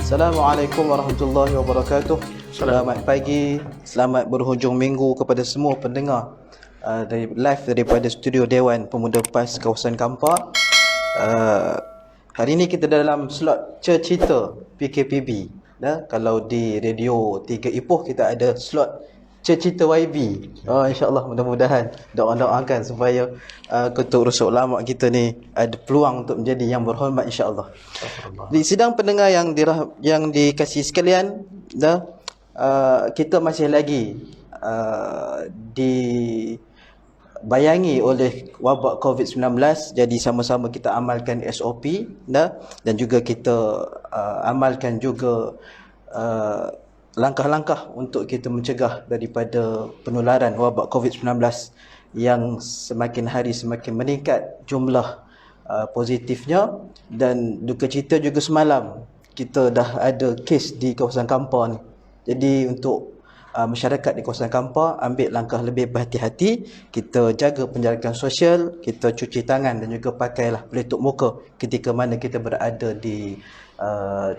Assalamualaikum warahmatullahi wabarakatuh. Selamat pagi, selamat berhujung minggu kepada semua pendengar live daripada studio Dewan Pemuda PAS kawasan Kampar. Hari ini kita dalam slot cerita PKPB. Kalau di radio 3 Ipoh kita ada slot cerita YB. InsyaAllah mudah-mudahan doakan supaya Ketua Rusuk Ulama kita ni ada peluang untuk menjadi yang berhormat insyaAllah. Di sidang pendengar yang dikasihi sekalian, kita masih lagi dibayangi oleh wabak COVID-19. Jadi sama-sama kita amalkan SOP dan juga kita amalkan juga langkah-langkah untuk kita mencegah daripada penularan wabak COVID-19 yang semakin hari semakin meningkat jumlah positifnya. Dan duka cita juga semalam kita dah ada kes di kawasan Kampar ni. Jadi untuk masyarakat di kawasan Kampar ambil langkah lebih berhati-hati, kita jaga penjarakan sosial, kita cuci tangan dan juga pakailah pelitup muka ketika mana kita berada di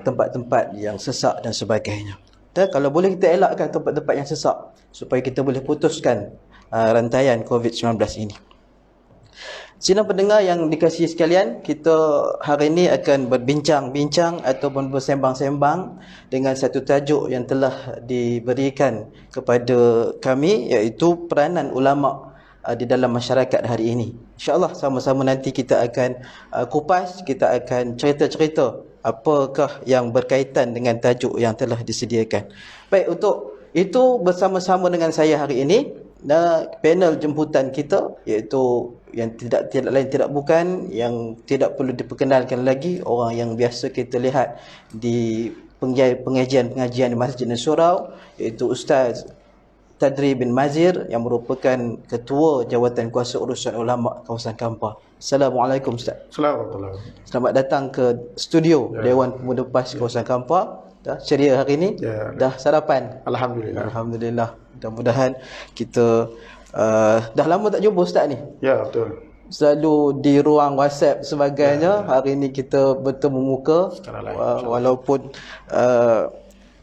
tempat-tempat yang sesak dan sebagainya. Dan kalau boleh kita elakkan tempat-tempat yang sesak supaya kita boleh putuskan rantaian COVID-19 ini. Sidang pendengar yang dikasihi sekalian, kita hari ini akan berbincang-bincang ataupun bersembang-sembang dengan satu tajuk yang telah diberikan kepada kami, iaitu peranan ulama di dalam masyarakat hari ini. InsyaAllah sama-sama nanti kita akan kupas, kita akan cerita-cerita apakah yang berkaitan dengan tajuk yang telah disediakan. Baik, untuk itu bersama-sama dengan saya hari ini panel jemputan kita, iaitu yang tidak lain tidak bukan, yang tidak perlu diperkenalkan lagi, orang yang biasa kita lihat di pengajian-pengajian di Masjid Surau, iaitu Ustaz Tadri bin Mazir yang merupakan Ketua Jawatan Kuasa Urusan Ulama kawasan Kampar. Assalamualaikum Ustaz. Assalamualaikum. Selamat datang ke studio Dewan Pemuda PAS kawasan Kampar. Dah ceria hari ini? Dah sarapan? Alhamdulillah. Alhamdulillah. Mudah-mudahan kita dah lama tak jumpa Ustaz ni. Ya, betul. Selalu di ruang WhatsApp sebagainya. Hari ini kita bertemu muka, walaupun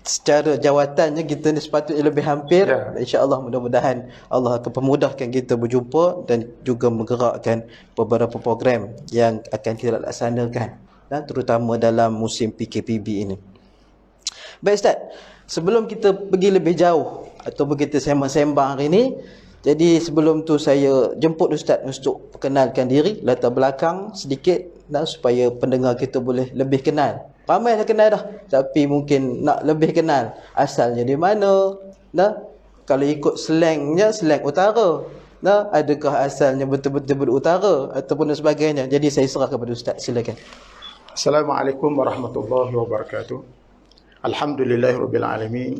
secara jawatannya kita ni sepatutnya lebih hampir. InsyaAllah mudah-mudahan Allah akan memudahkan kita berjumpa dan juga menggerakkan beberapa program yang akan kita laksanakan, terutama dalam musim PKPB ini. Baik Ustaz, sebelum kita pergi lebih jauh ataupun kita sembang-sembang hari ini, jadi sebelum tu saya jemput Ustaz untuk perkenalkan diri, latar belakang sedikit, supaya pendengar kita boleh lebih kenal. Ramai dah kenal dah, tapi mungkin nak lebih kenal asalnya di mana, kalau ikut slangnya, slang utara, adakah asalnya betul-betul berutara ataupun sebagainya. Jadi saya serah kepada Ustaz, silakan. Assalamualaikum warahmatullahi wabarakatuh. Alhamdulillahirabbil alamin.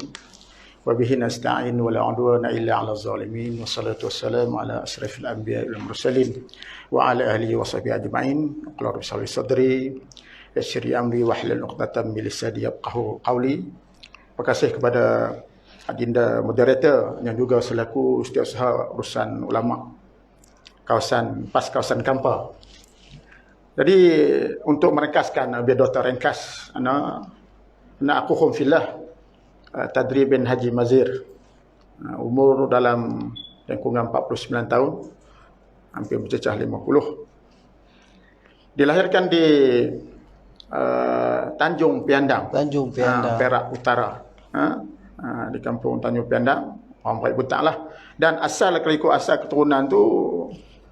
Wa bihi nasta'in wa la 'udwana illa 'alal zalimin. Wassalatu wassalamu ala asyrafil anbiya'i wal mursalin wa ala alihi wa sahbihi ajma'in. Qala rabbi shrah li sadri yassir li amri wahlul 'uqdatam min lisani yafqahu qawli. Terima kasih kepada adinda moderator yang juga selaku Setiausaha Urusan Ulama kawasan PAS kawasan Kampar. Jadi untuk meringkaskan biar doktor ringkas, anak akuhum fillah Tadri bin Haji Mazir, umur dalam lingkungan 49 tahun, hampir mencecah 50. Dilahirkan di Tanjung Piandang, Perak Utara, di kampung Tanjung Piandang, orang baik butak lah. Dan asal, kalau ikut asal keturunan tu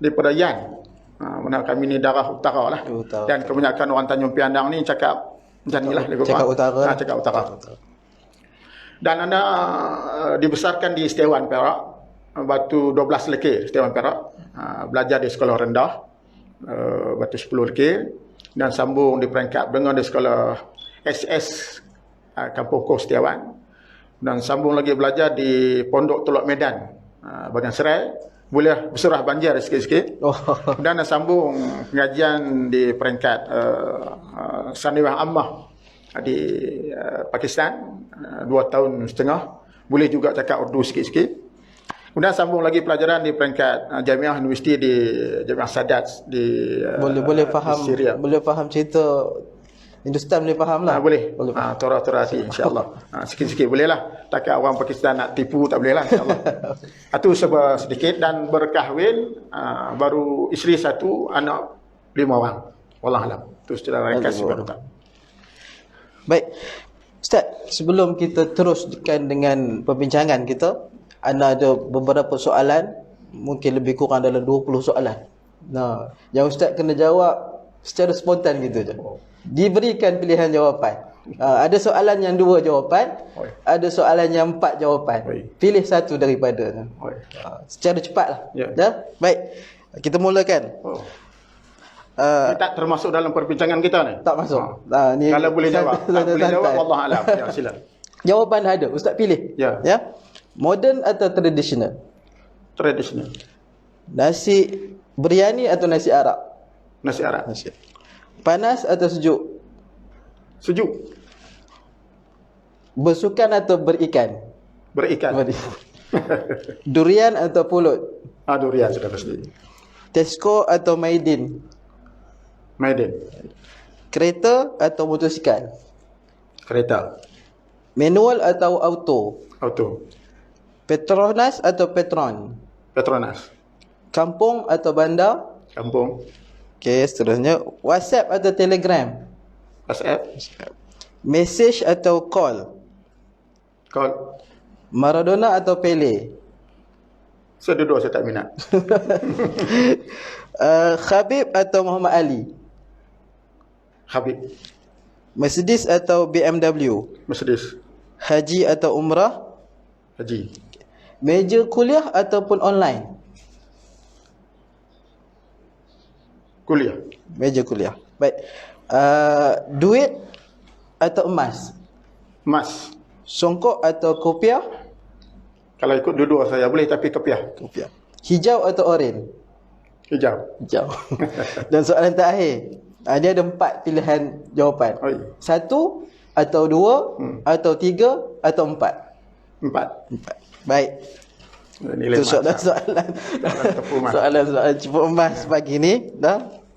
daripada Yan, mana kami ni darah utara lah. Dan kebanyakan orang Tanjung Piandang ni cakap macam ni lah, cakap utara. Cakap utara. Dan anda dibesarkan di Setiawan Perak, batu 12 lekir Setiawan Perak, belajar di sekolah rendah, batu 10 lekir, dan sambung di peringkat dengan di sekolah SS Kampung Koh Setiawan, dan sambung lagi belajar di Pondok Teluk Medan bahagian Serai, boleh bersurah banjir sikit-sikit. Dan sambung pengajian di peringkat Sandiwang Ammah di Pakistan 2 tahun setengah, boleh juga cakap Urdu sikit-sikit. Kemudian sambung lagi pelajaran di peringkat Jamiah Universiti di Jamiah Sadat di boleh faham di Syria. Boleh faham cerita Hindustan boleh faham lah. Boleh. Boleh faham. Tora-tora hati insya-Allah. Sikit-sikit boleh lah. Takkan orang Pakistan nak tipu tak boleh lah insya-Allah. Itu sebab sedikit dan berkahwin baru isteri 1, anak 5 orang. Wallah alam. Itu secara ringkas juga. Baik. Ustaz, sebelum kita teruskan dengan perbincangan kita, ana ada beberapa soalan, mungkin lebih kurang dalam 20 soalan. Nah, yang Ustaz kena jawab secara spontan gitu je. Diberikan pilihan jawapan. Ada soalan yang 2 jawapan, ada soalan yang 4 jawapan. Pilih satu daripada. Secara cepatlah. Ya. Baik. Kita mulakan. Kita termasuk dalam perbincangan kita ni. Tak masuk. Ni kalau boleh jawab. Tak boleh jawab, wallah alam. Ya, silakan. Jawapan ada, Ustaz pilih. Ya. Modern atau tradisional? Tradisional. Nasi biryani atau nasi Arab? Nasi Arab. Panas atau sejuk? Sejuk. Bersukan atau berikan? Berikan. Durian atau pulut? Durian sudah pasti. Tesco atau Maidin? Maidin. Kereta atau motosikal? Kereta. Manual atau auto? Auto. Petronas atau Petron? Petronas. Kampung atau bandar? Kampung. Okey, seterusnya WhatsApp atau Telegram? WhatsApp. Message atau call? Call. Maradona atau Pele? Sedua-dua saya tak minat. Khabib atau Muhammad Ali? Habib. Mercedes atau BMW? Mercedes. Haji atau umrah? Haji. Meja kuliah ataupun online? Kuliah. Meja kuliah. Baik. Duit atau emas? Emas. Songkok atau kopiah? Kalau ikut dua-dua saya boleh, tapi kopiah. Kopiah. Hijau atau oranye? Hijau. Hijau. Dan soalan terakhir. Dia ada 4 pilihan jawapan. 1 atau 2 atau 3 atau 4? 4. Baik. Itu soalan-soalan soalan-soalan cukup emas pagi ni.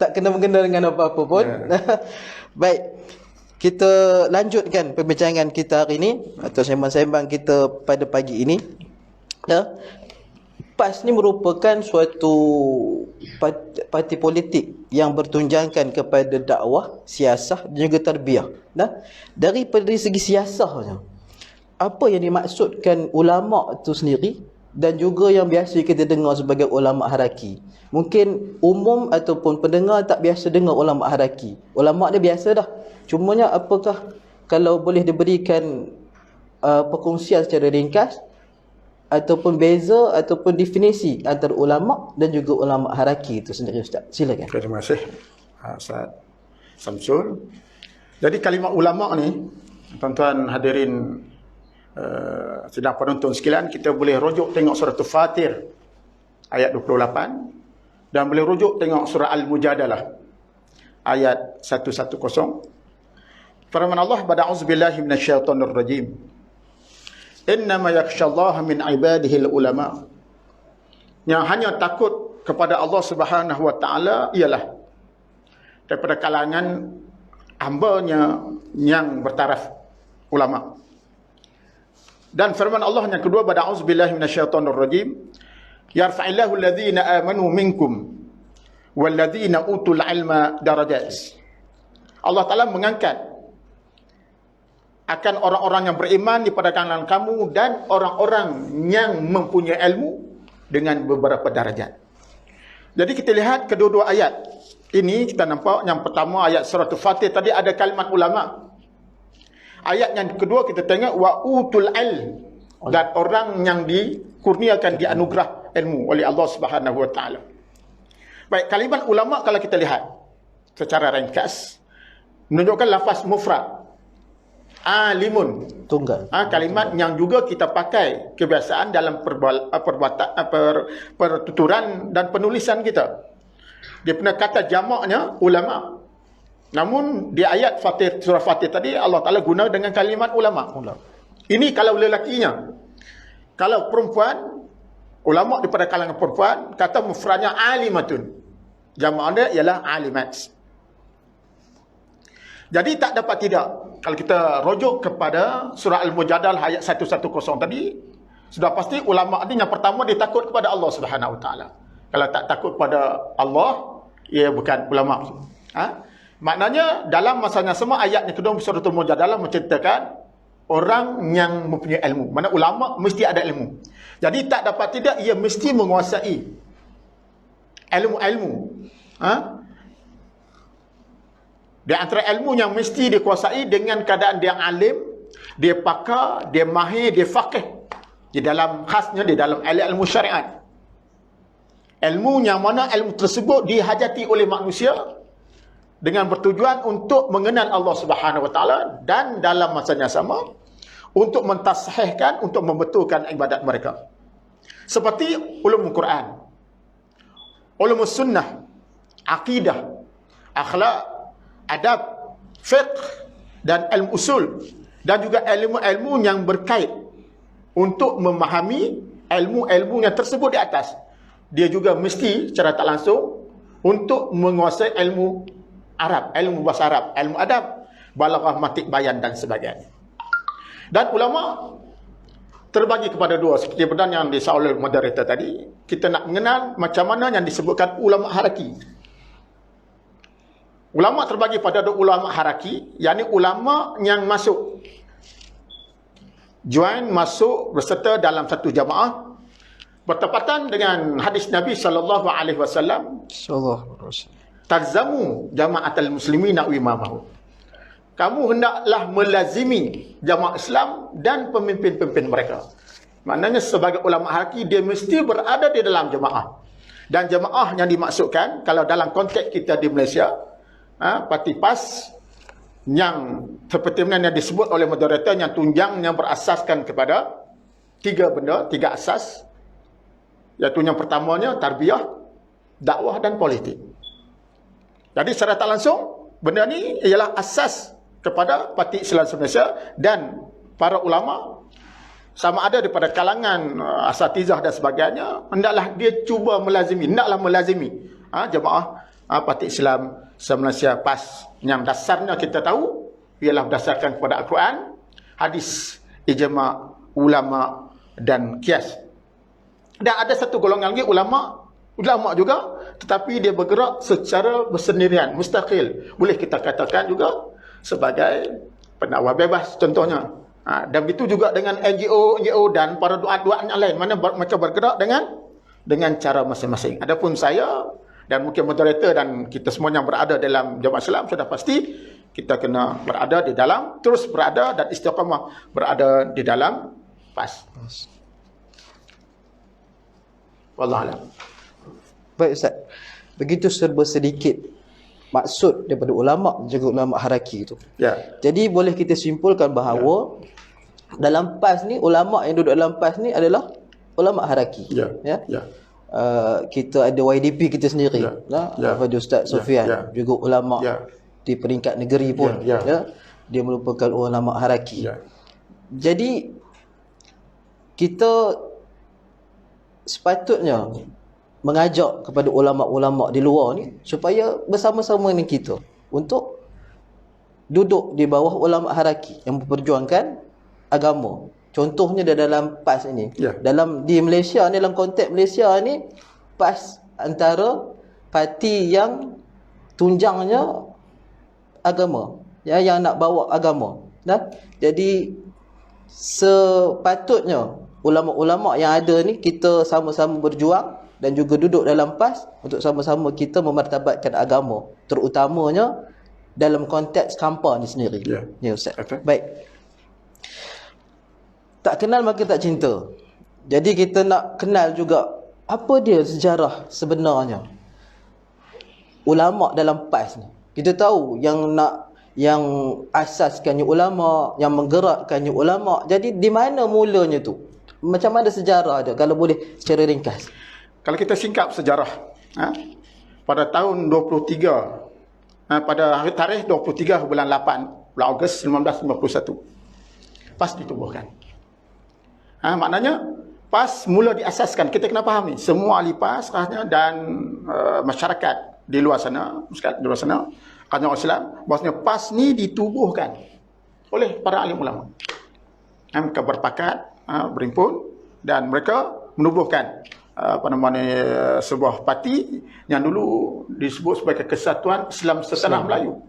Tak kena-mengena dengan apa-apa pun. Baik. Kita lanjutkan perbincangan kita hari ini atau sembang-sembang kita pada pagi ini. PAS ni merupakan suatu parti politik yang bertunjangkan kepada dakwah, siasah dan juga tarbiyah. Daripada segi siasahnya, apa yang dimaksudkan ulama' itu sendiri dan juga yang biasa kita dengar sebagai ulama' haraki. Mungkin umum ataupun pendengar tak biasa dengar ulama' haraki. Ulama' dia biasa dah. Cumanya apakah kalau boleh diberikan perkongsian secara ringkas ataupun beza ataupun definisi antara ulama' dan juga ulama' haraki itu sendiri, Ustaz? Silakan. Terima kasih Ustaz Samsul. Jadi kalimah ulama' ni, tuan-tuan hadirin sedang penonton sekalian, kita boleh rujuk tengok surah Fatir ayat 28 dan boleh rujuk tengok surah Al-Mujadalah ayat 110. Firman Allah, "A'udzubillahi minasyaitonir rajim. Innama yakhsyallaha min ibadihi ulama." Yang hanya takut kepada Allah Subhanahu wa taala ialah daripada kalangan hamba-Nya yang bertaraf, ulama. Dan firman Allah yang kedua, "A'udzubillahi minasyaitonir rajim. Yarfa'illahu alladhina amanu minkum walladhina utul ilma darajat." Allah Taala mengangkat akan orang-orang yang beriman daripada kalangan kamu dan orang-orang yang mempunyai ilmu dengan beberapa darajat. Jadi kita lihat kedua-dua ayat ini, kita nampak yang pertama ayat surah Fatir tadi ada kalimat ulama. Ayat yang kedua kita tengok wa utul ilm, dan orang yang dikurniakan, dianugerah ilmu oleh Allah Subhanahu wa taala. Baik, kalimat ulama kalau kita lihat secara ringkas menunjukkan lafaz mufrad. Alimun, tunggal. Kalimat yang juga kita pakai kebiasaan dalam pertuturan dan penulisan kita. Dia punya kata jamaknya ulama. Namun di ayat Fatir, surah Fatir tadi Allah Taala guna dengan kalimat ulama. Ini kalau lelakinya. Kalau perempuan, ulama daripada kalangan perempuan, kata mufradnya alimatun. Jamaknya ialah alimat. Jadi tak dapat tidak, kalau kita rujuk kepada surah Al-Mujadalah ayat 110 tadi, sudah pasti ulama ni yang pertama dia takut kepada Allah Subhanahu Wa Taala. Kalau tak takut kepada Allah, ia bukan ulama. Maknanya dalam masanya semua ayat yang kedua surah Al-Mujadalah menceritakan orang yang mempunyai ilmu. Mana ulama mesti ada ilmu. Jadi tak dapat tidak, ia mesti menguasai ilmu-ilmu. Di antara ilmu yang mesti dikuasai dengan keadaan dia alim, dia pakar, dia mahir, dia faqih. Di dalam khasnya di dalam ilmu syariat. Ilmu yang mana ilmu tersebut dihajati oleh manusia dengan bertujuan untuk mengenal Allah Subhanahu Wa Taala dan dalam masanya sama untuk mentasahihkan, untuk membetulkan ibadat mereka. Seperti ulumul Quran, ulumul sunnah, akidah, akhlak, adab, fiqh dan ilmu usul, dan juga ilmu-ilmu yang berkait untuk memahami ilmu-ilmu yang tersebut di atas. Dia juga mesti secara tak langsung untuk menguasai ilmu Arab, ilmu bahasa Arab, ilmu adab, balaghah, mantik, bayan dan sebagainya. Dan ulama terbagi kepada dua, seperti benar yang disahkan oleh moderator tadi. Kita nak mengenal macam mana yang disebutkan ulama haraki. Ulama terbagi pada dua ulama haraki, yakni ulama yang masuk masuk berserta dalam satu jamaah bertepatan dengan hadis Nabi sallallahu alaihi wasallam, talzamu jama'atul muslimin wa imamahu. Kamu hendaklah melazimi jamaah Islam dan pemimpin-pemimpin mereka. Maknanya sebagai ulama haraki dia mesti berada di dalam jamaah. Dan jamaah yang dimaksudkan kalau dalam konteks kita di Malaysia, parti PAS yang seperti mana yang disebut oleh moderator, yang tunjang yang berasaskan kepada tiga benda, tiga asas, iaitu yang pertamanya tarbiyah, dakwah dan politik. Jadi secara tak langsung benda ni ialah asas kepada parti Islam Malaysia, dan para ulama sama ada daripada kalangan asatizah dan sebagainya hendaklah dia cuba melazimi, jemaah parti Islam Malaysia PAS, yang dasarnya kita tahu ialah berdasarkan kepada Al-Quran, hadis, ijma' ulama dan qiyas. Dan ada satu golongan lagi ulama juga, tetapi dia bergerak secara bersendirian, mustaqil. Boleh kita katakan juga sebagai pendakwah bebas contohnya. Dan begitu juga dengan NGO dan para duat-duat yang lain, mana mereka bergerak dengan cara masing-masing. Adapun saya dan mungkin moderator dan kita semua yang berada dalam jamaah Islam, sudah pasti kita kena berada di dalam, terus berada dan istiqamah berada di dalam PAS. Wallahualam. Baik Ustaz, begitu serba sedikit maksud daripada ulama, juga ulama haraki itu. Ya. Jadi boleh kita simpulkan bahawa dalam PAS ni, ulama yang duduk dalam PAS ni adalah ulama haraki. Kita ada YDP kita sendiri, Fadil Ustaz Sofian, juga ulama di peringkat negeri pun, dia merupakan ulama haraki. Jadi kita sepatutnya mengajak kepada ulama-ulama di luar ni supaya bersama-sama dengan kita untuk duduk di bawah ulama haraki yang memperjuangkan agama. Contohnya dalam PAS ini, di Malaysia ni, dalam konteks Malaysia ni, PAS antara parti yang tunjangnya agama, yang nak bawa agama. Jadi sepatutnya ulama-ulama yang ada ni kita sama-sama berjuang dan juga duduk dalam PAS untuk sama-sama kita memartabatkan agama, terutamanya dalam konteks kampar ni sendiri. Ya Ustaz. Baik. Tak kenal maka tak cinta. Jadi kita nak kenal juga apa dia sejarah sebenarnya ulama dalam PAS ni. Kita tahu yang asaskannya ulama, yang menggerakkannya ulama. Jadi di mana mulanya tu? Macam mana sejarah dia, kalau boleh secara ringkas? Kalau kita singkap sejarah, pada tahun 23, pada tarikh 23 bulan 8, bulan Ogos 1951, PAS ditubuhkan. Maknanya PAS mula diasaskan. Kita kena faham ni, semua ahli PAS dan masyarakat di luar sana, di luar sana, kajian Islam, bahwasanya PAS ni ditubuhkan oleh para alim ulama. Mereka berpakat, berimpun, dan mereka menubuhkan sebuah parti yang dulu disebut sebagai Kesatuan Islam Setanah Melayu.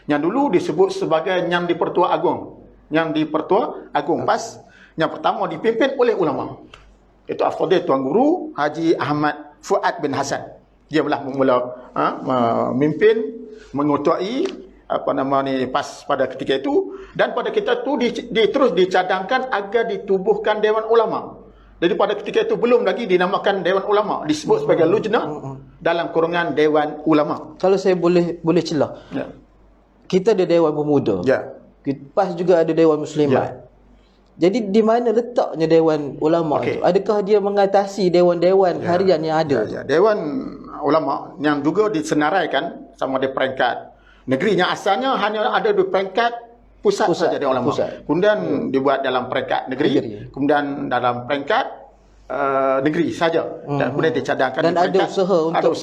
Yang dulu disebut sebagai Yang di-Pertua Agong. Yang di-Pertua Agong PAS yang pertama dipimpin oleh ulama. Itu Al-Fadhil Tuan Guru Haji Ahmad Fuad bin Hasan. Dia belah memula memimpin, mengetuai PAS pada ketika itu, dan pada ketika itu terus dicadangkan agar ditubuhkan Dewan Ulama. Jadi pada ketika itu belum lagi dinamakan Dewan Ulama, disebut sebagai Lujnah dalam kurungan Dewan Ulama. Kalau saya boleh celah. Ya. Kita ada Dewan Pemuda. Ya. PAS juga ada Dewan Muslimat. Jadi di mana letaknya Dewan Ulama itu? Adakah dia mengatasi dewan-dewan harian yang ada? Ya. Dewan Ulama yang juga disenaraikan sama di peringkat negeri, yang asalnya hanya ada di peringkat pusat saja Dewan Ulama. Kemudian dibuat dalam peringkat negeri, kemudian dalam peringkat negeri saja, dan kemudian dicadangkan dan ada usaha untuk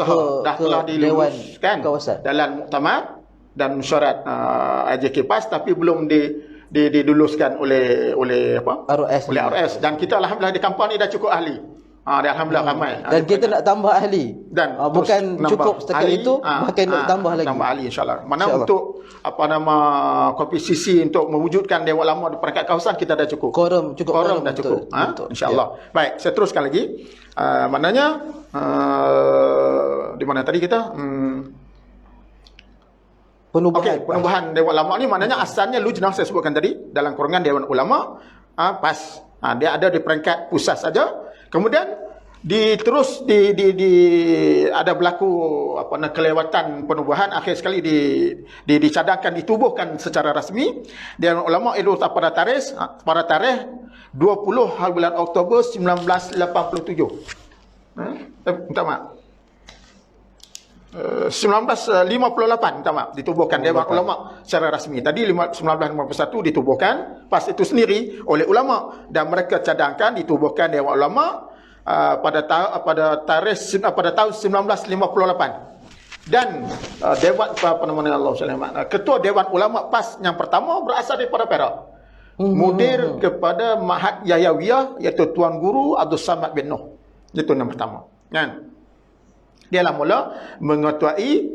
dah telah diluluskan dalam muktamad dan syarat AJK PAS, tapi belum diluluskan oleh RS. Oleh RS. Dan kita alhamdulillah di kampung ni dah cukup ahli. Alhamdulillah ramai. Dan kita nak tambah ahli. Dan bukan cukup setakat ahli, itu, bahkan nak tambah lagi. Tambah ahli insya-Allah. Mana insya untuk komposisi untuk mewujudkan Dewan Ulama di peringkat kawasan kita dah cukup. Quorum dah cukup. Insya-Allah. Baik, saya teruskan lagi. Maknanya di mana tadi kita? Penubuhan Dewan Ulama ni maknanya asalnya Lujnah saya sebutkan tadi dalam kurungan Dewan Ulama PAS. Dia ada di peringkat pusat saja. Kemudian ada berlaku kelewatan penubuhan, akhir sekali dicadangkan ditubuhkan secara rasmi Dewan Ulama itu pada tarikh 20 bulan Oktober 1987. Minta maaf. 1958 minta maaf, ditubuhkan Dewan Ulama secara rasmi. Tadi 1951 ditubuhkan PAS itu sendiri oleh ulama, dan mereka cadangkan ditubuhkan Dewan Ulama pada tahun 1958. Dan Ketua Dewan Ulama PAS yang pertama berasal daripada Perak. Mudir kepada Mahat Yahyawiyah, iaitu Tuan Guru Abdul Samad bin Noh. Itu yang pertama, kan? Dia lah mula mengetuai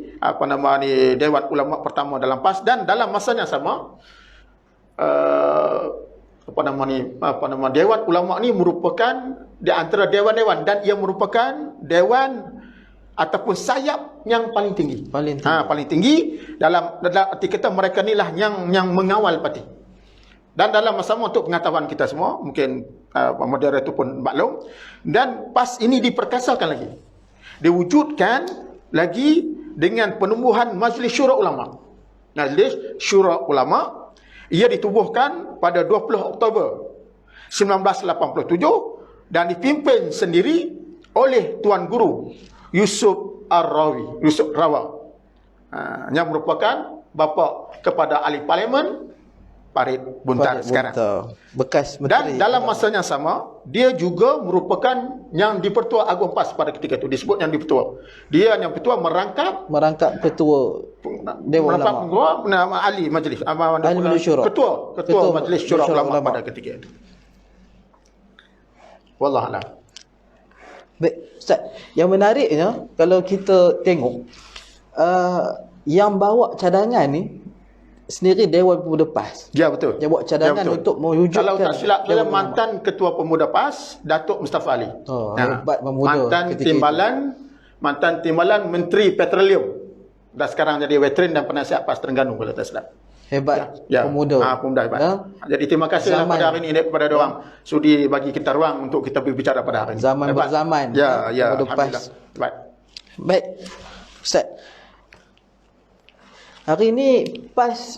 Dewan Ulama pertama dalam PAS, dan dalam masanya sama Dewan Ulama ni merupakan di antara dewan-dewan, dan ia merupakan dewan ataupun sayap yang paling tinggi. Paling tinggi dalam arti kata mereka ni lah yang mengawal parti. Dan dalam masa untuk pengetahuan kita semua, mungkin moderator pun maklum, dan PAS ini diperkasakan lagi, diwujudkan lagi dengan penumbuhan Majlis Syura Ulama. Majlis Syura Ulama ia ditubuhkan pada 20 Oktober 1987 dan dipimpin sendiri oleh Tuan Guru Yusuf Rawa, yang merupakan bapa kepada ahli parlimen Farid Buntar sekarang. Bekas Dan menteri. dalam masanya sama, dia juga merupakan yang di-Pertua Agong PAS pada ketika itu. Disebut yang di-Pertua. Dia yang Pertua merangkap ketua Dewan Ulama. ahli majlis. Ketua Majlis Syura Ulama pada ketika itu. Wallahualam. Baik, Ustaz. Yang menariknya, kalau kita tengok, yang bawa cadangan ni sendiri Dewan Pemuda PAS. Ya, betul. Dia buat cadangan untuk mewujudkan. Kalau tak silap, dia mantan Ketua Pemuda PAS, Datuk Mustafa Ali. Hebat pemuda. Mantan timbalan Menteri Petroleum. Dah sekarang jadi veteran dan penasihat PAS Terengganu kalau tak silap. Hebat pemuda. Pemuda hebat. Jadi terima kasih pada hari ini kepada diorang sudi bagi kita ruang untuk kita berbicara pada hari ini. Zaman hebat. Berzaman. Ya, PAS. Hebat. Baik. Ustaz. Hari ini PAS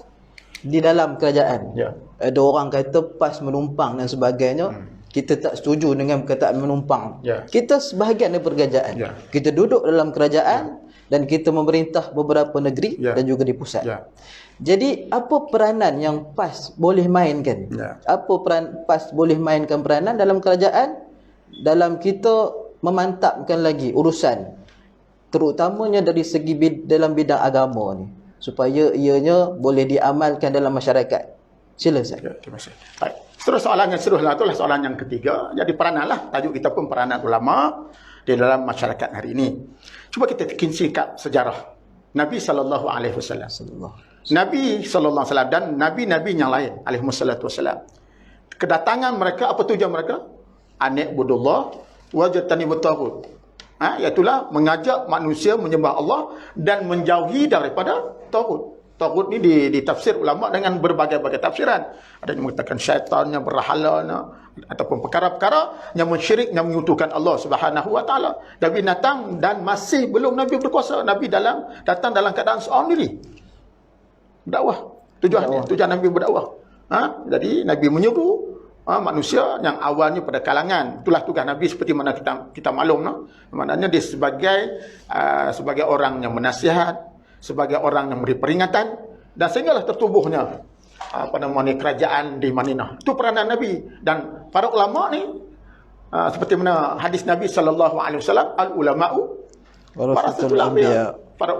di dalam kerajaan. Ya. Ada orang kata PAS menumpang dan sebagainya. Kita tak setuju dengan perkataan menumpang. Ya. Kita sebahagian daripada kerajaan. Ya. Kita duduk dalam kerajaan dan kita memerintah beberapa negeri dan juga di pusat. Ya. Jadi apa peranan yang PAS boleh mainkan? Ya. Apa peran PAS boleh mainkan peranan dalam kerajaan dalam kita memantapkan lagi urusan terutamanya dari segi dalam bidang agama ni, supaya ianya boleh diamalkan dalam masyarakat? Sila Ustaz. Ya, terima kasih. Baik. Terus soalan yang seterusnya itulah soalan yang ketiga. Jadi peranan lah. Tajuk kita pun peranan ulama di dalam masyarakat hari ini. Cuba kita singkat sejarah Nabi SAW. Nabi SAW dan Nabi-Nabi yang lain alaihissalam. Kedatangan mereka, apa tujuan mereka? Ani'budullah wajtanibut taghut. Iaitulah mengajak manusia menyembah Allah dan menjauhi daripada taghut. Taghut ni ditafsir ulama dengan berbagai-bagai tafsiran. Ada yang mengatakan syaitan, yang berhala, ataupun perkara-perkara yang musyrik, yang menyekutukan Allah Subhanahu wa taala. Nabi datang dan masih belum Nabi berkuasa. Nabi datang dalam keadaan seorang diri. Berdakwah. Tujuan Nabi berdakwah. Jadi Nabi menyuruh manusia yang awalnya pada kalangan. Itulah tugas Nabi seperti mana kita maklum. Maknanya dia sebagai orang yang menasihat, sebagai orang yang memberi peringatan, dan sehinggalah tertubuhnya kerajaan di Madinah. Itu peranan Nabi. Dan para ulama ni seperti mana hadis Nabi SAW, al-ulama'u warasatul anbiya. Para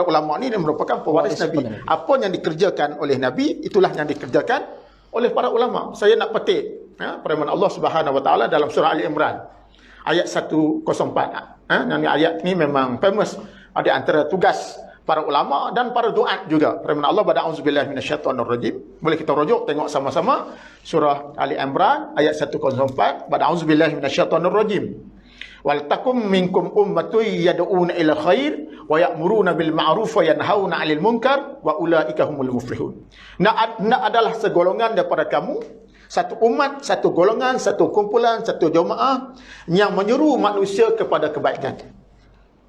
ulama ni merupakan pewaris Nabi. Apa yang dikerjakan oleh Nabi, itulah yang dikerjakan oleh para ulama. Saya nak petik firman Allah Subhanahu wa taala dalam surah Ali Imran ayat 104. Ayat ni memang famous di antara tugas para ulama dan para duat juga. Firman Allah pada auzubillahi minasyaitonirrajim. Boleh kita rujuk tengok sama-sama surah Ali Imran ayat 104 pada auzubillahi minasyaitonirrajim. Wal takum minkum ummatun yad'una ila khair wa ya'muruna bil ma'ruf wa yanhauna 'anil munkar wa ulaika humul muflihun. Nak adalah segolongan daripada kamu, satu umat, satu golongan, satu kumpulan, satu jemaah yang menyeru manusia kepada kebaikan.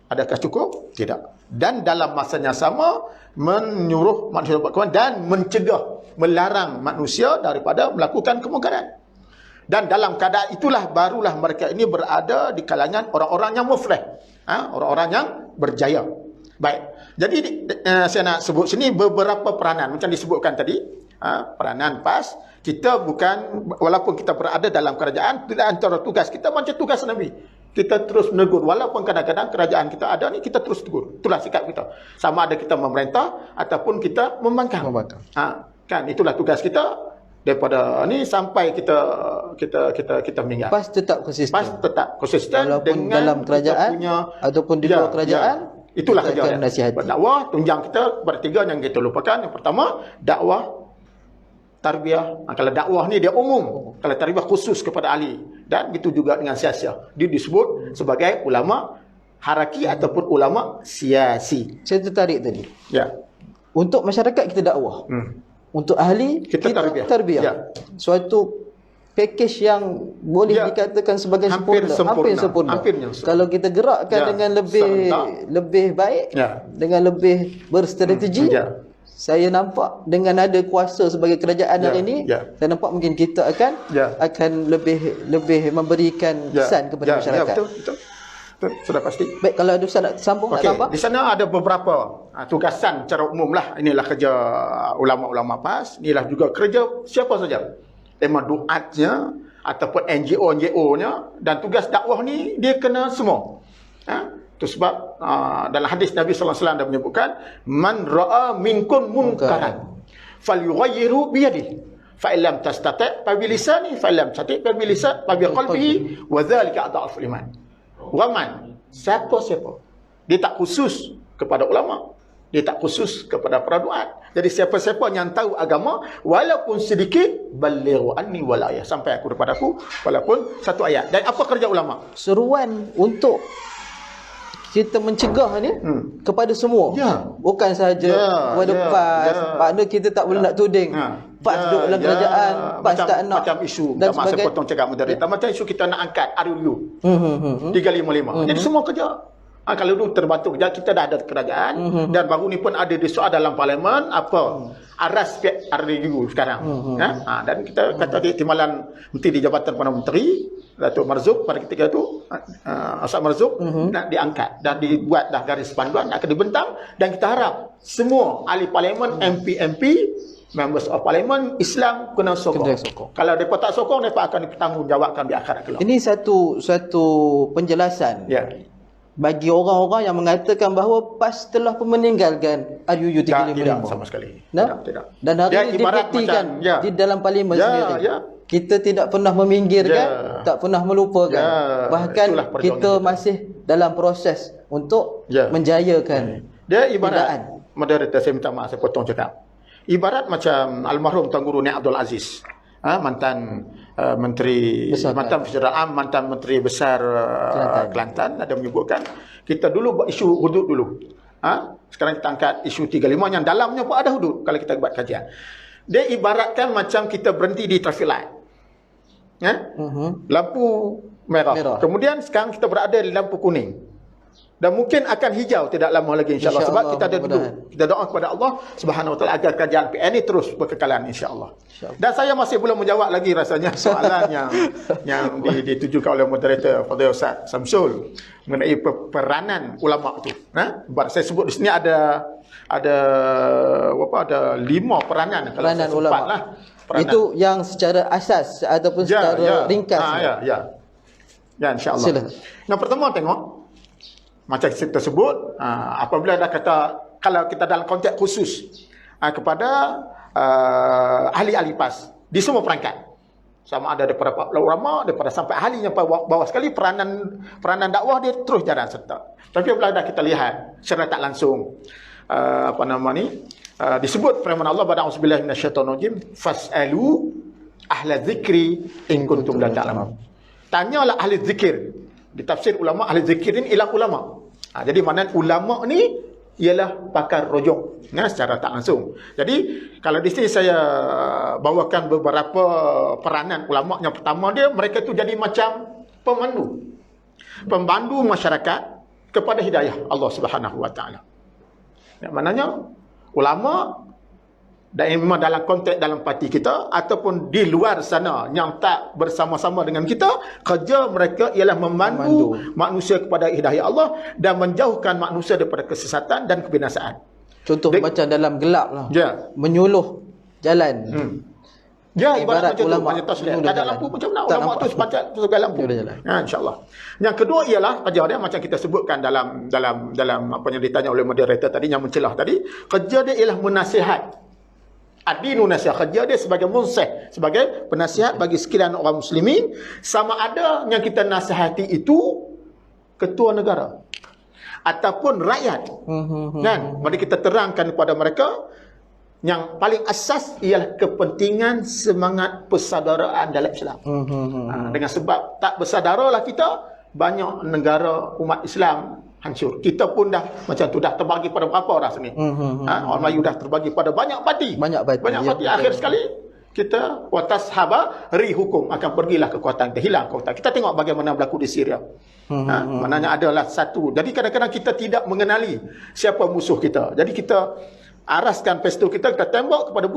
Adakah cukup? Tidak. Dan dalam masanya sama menyuruh manusia berbuat dan mencegah, melarang manusia daripada melakukan kemungkaran. Dan dalam keadaan itulah barulah mereka ini berada di kalangan orang-orang yang muflih, orang-orang yang berjaya. Baik. Jadi saya nak sebut sini beberapa peranan macam disebutkan tadi. Peranan PAS, kita bukan, walaupun kita berada dalam kerajaan, tidak antara tugas kita macam tugas Nabi. Kita terus menegur, walaupun kadang-kadang kerajaan kita ada ni, kita terus tegur. Itulah sikap kita. Sama ada kita memerintah ataupun kita membangkang. Kan itulah tugas kita daripada ni sampai kita meninggal. PAS tetap konsisten. PAS tetap konsisten walaupun dengan dalam kerajaan ataupun di luar kerajaan. Itulah kerja dia. Berdakwah, tunjang kita bertiga yang kita lupakan. Yang pertama, dakwah, tarbiyah. Kalau dakwah ni dia umum. Kalau tarbiyah khusus kepada ahli. Dan begitu juga dengan sia-sia. Dia disebut sebagai ulama haraki ataupun ulama siasi. Saya tertarik tadi. Ya. Untuk masyarakat kita dakwah. Untuk ahli kita tarbiyah. Ya. Suatu package yang boleh dikatakan sebagai hampir sempurna. Kalau kita gerakkan dengan lebih baik, dengan lebih berstrategi, saya nampak dengan ada kuasa sebagai kerajaan hari ini, saya nampak mungkin kita akan lebih memberikan kesan kepada masyarakat. Betul. Sudah pasti. Baik, kalau ada Ustaz nak sambung, nak tambah? Di sana ada beberapa tugasan secara umum lah. Inilah kerja ulama-ulama PAS. Inilah juga kerja siapa saja. Memang duatnya ataupun NGO-nya, dan tugas dakwah ni dia kena semua. Itu sebab dalam hadis Nabi sallallahu alaihi wasallam dah menyebutkan, man ra'a minkum munkaran falyughayyiru bi yadihi fa illam tastati' fa bi lisani fa illam tastati' fa bi lisan fa bi qalbihi wa dzalika adhaful iman. Waman, siapa-siapa. Dia tak khusus kepada ulama, dia tak khusus kepada para duat. Jadi siapa-siapa yang tahu agama, walaupun sedikit, balighu anni wal ayah, sampai aku daripada aku walaupun satu ayat. Dan apa kerja ulama? Seruan untuk kita mencegah ni kepada semua. Bukan sahaja kepada PAS. Makna kita tak boleh nak tuding PAS duduk dalam kerajaan, PAS tak nak. Macam isu, dan masa potong cakap moderator. Macam isu kita nak angkat RUU 355. Jadi semua kerja. Kalau dulu terbantu kerja, kita dah ada kerajaan. Dan baru ni pun ada disoal dalam parlimen, apa aras RUU sekarang. Dan kita kata di timbalan Menteri di Jabatan Perdana Menteri, Datuk Marzuk pada ketika itu, Ustaz Marzuk, nak diangkat dan dibuat dah garis panduan, akan dibentang, dan kita harap semua ahli parlimen, MP, members of parliament Islam kena sokong. Kalau mereka tak sokong, mereka akan dipertanggungjawabkan di akhirat kelak. Ini satu penjelasan. bagi orang-orang yang mengatakan bahawa PAS telah pun meninggalkan RUU 355. Tidak sama sekali. Nah? Tidak. Dan hari Dia ini ibarat dibuktikan macam, ya. di dalam parlimen Ya, sendiri. ya. Kita tidak pernah meminggirkan, tak pernah melupakan. Ya, Bahkan itulah perjuangan kita kita. masih dalam proses untuk Ya. menjayakan. Dia ibarat, Tidaan. moderator, saya minta maaf, saya potong cakap. Ibarat macam almarhum Tuan Guru Ni Abdul Aziz, mantan menteri, Besar mantan Federal mantan menteri besar Kelantan, ada menyebutkan kita dulu buat isu hudud dulu. Sekarang kita angkat isu 35 yang dalamnya pun ada hudud kalau kita buat kajian. Dia ibaratkan macam kita berhenti di traffic light. Lampu merah. Kemudian sekarang kita berada di lampu kuning. Dan mungkin akan hijau tidak lama lagi insya-Allah, sebab kita ada duduk. Kita doa kepada Allah Subhanahu Wa Taala agar kerajaan PN ini terus berkekalan insya-Allah. Dan saya masih belum menjawab lagi rasanya soalan yang ditujukan oleh moderator Fadil Ustaz Samsul mengenai peranan ulama tu. Saya sebut di sini ada 5 peranan kalau Peranan saya sempat ulama. lah. Peranan. Itu yang secara asas ataupun secara ringkas. Ya, insya-Allah. Silakan. Yang pertama tengok macam kita sebut, apabila dah kata, kalau kita dalam konteks khusus kepada ahli-ahli PAS di semua perangkat, sama ada daripada ulama, daripada sampai ahli yang bawah sekali, peranan dakwah dia terus jalan serta. Tapi apabila dah kita lihat secara tak langsung, disebut firman Allah pada auzubillahi minasyaitonirrajim, fasalu ahla dzikri in kuntum la ta'lamun. Tanyalah ahli zikir. Di tafsir ulama, ahli zikir ini ialah ulama. Jadi maknanya ulama ni ialah pakar rojok, secara tak langsung. Jadi kalau di sini saya bawakan beberapa peranan ulama. Yang pertama dia, mereka tu jadi macam pembantu masyarakat kepada hidayah Allah Subhanahu Wa Taala. Maknanya ulama, dan memang dalam konteks dalam parti kita ataupun di luar sana yang tak bersama-sama dengan kita, kerja mereka ialah memandu manusia kepada hidayah Allah dan menjauhkan manusia daripada kesesatan dan kebinasaan. Contoh macam dalam gelap lah. Menyuluh jalan. Ibarat macam ulama, tu, tak ada lampu macam mana ulama tu sepanjang lampu. InsyaAllah. Yang kedua ialah kerja dia macam kita sebutkan dalam apa yang ditanya oleh moderator tadi, yang mencelah tadi, kerja dia ialah menasihat. Adinu nasihat, kerja dia sebagai munsih, sebagai penasihat bagi sekalian orang muslimin, sama ada yang kita nasihati itu ketua negara ataupun rakyat. Mari kita terangkan kepada mereka yang paling asas ialah kepentingan semangat persaudaraan dalam Islam. Dengan sebab tak bersaudaralah kita, banyak negara umat Islam hancur. Kita pun dah macam tu, dah terbagi pada berapa orang sini. Orang Melayu dah terbagi pada banyak parti. Banyak parti. Akhir sekali kita watas haba ri hukum, akan pergilah kekuatan, kita hilang kekuatan. Kita tengok bagaimana berlaku di Syria. Maknanya adalah satu. Jadi kadang-kadang kita tidak mengenali siapa musuh kita. Jadi kita araskan pistol kita tembak kepada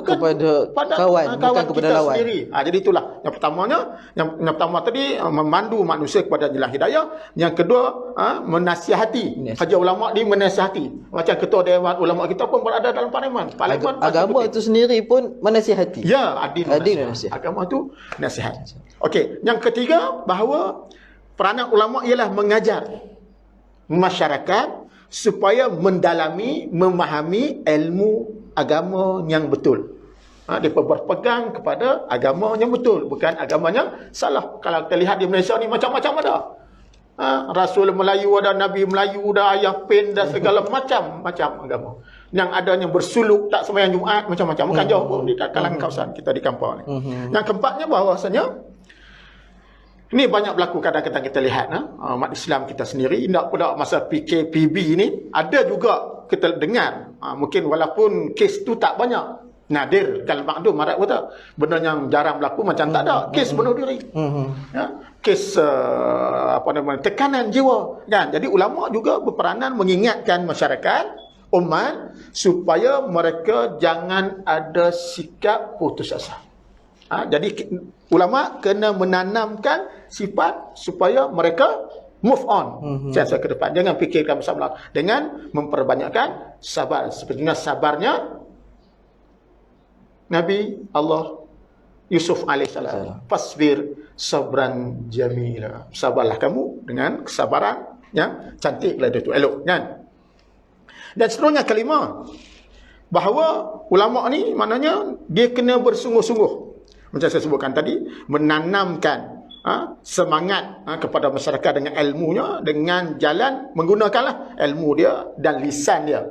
kawan bukan kepada lawan sendiri. Jadi itulah yang pertamanya. Yang pertama tadi memandu manusia kepada jalan hidayah. Yang kedua menasihati. Kerja ulama di menasihati. Macam ketua dewan ulama kita pun berada dalam parlimen. Agama itu sendiri pun menasihati. Ya, adil nasihat. Agama itu nasihat. Okey, yang ketiga, bahawa peranan ulama ialah mengajar masyarakat supaya mendalami, memahami ilmu agama yang betul. Dia berpegang kepada agama yang betul, bukan agama yang salah. Kalau kita lihat di Malaysia ni macam-macam ada. Rasul Melayu ada, Nabi Melayu ada, ayah pen dan segala macam agama. Yang adanya bersuluk, tak sembahyang Jumaat, macam-macam. Bukan jauh pun di kalangan kawasan kita di kampung ni. Yang keempatnya bahawasanya, ini banyak berlaku kadang-kadang kita lihat umat Islam kita sendiri. Tak pada masa PKPB ni, ada juga kita dengar, mungkin walaupun kes tu tak banyak, nadir kalau makdum marat kata, benda yang jarang berlaku macam tak ada kes bunuh diri, kes tekanan jiwa kan. Jadi ulama juga berperanan mengingatkan masyarakat, umat, supaya mereka jangan ada sikap putus asa. Jadi ulama kena menanamkan sifat supaya mereka move on siasa ke depan. Jangan fikirkan bersama dengan memperbanyakkan sabar. Sepertinya sabarnya Nabi Allah Yusuf alaihissalam. Fasbir sabran jamila. Sabarlah kamu dengan kesabaran Ya, cantik lah itu, elok kan. Dan seterusnya kelima, bahawa ulama ni maknanya dia kena bersungguh-sungguh. Macam saya sebutkan tadi, menanamkan semangat kepada masyarakat dengan ilmunya, dengan jalan menggunakanlah ilmu dia dan lisan dia.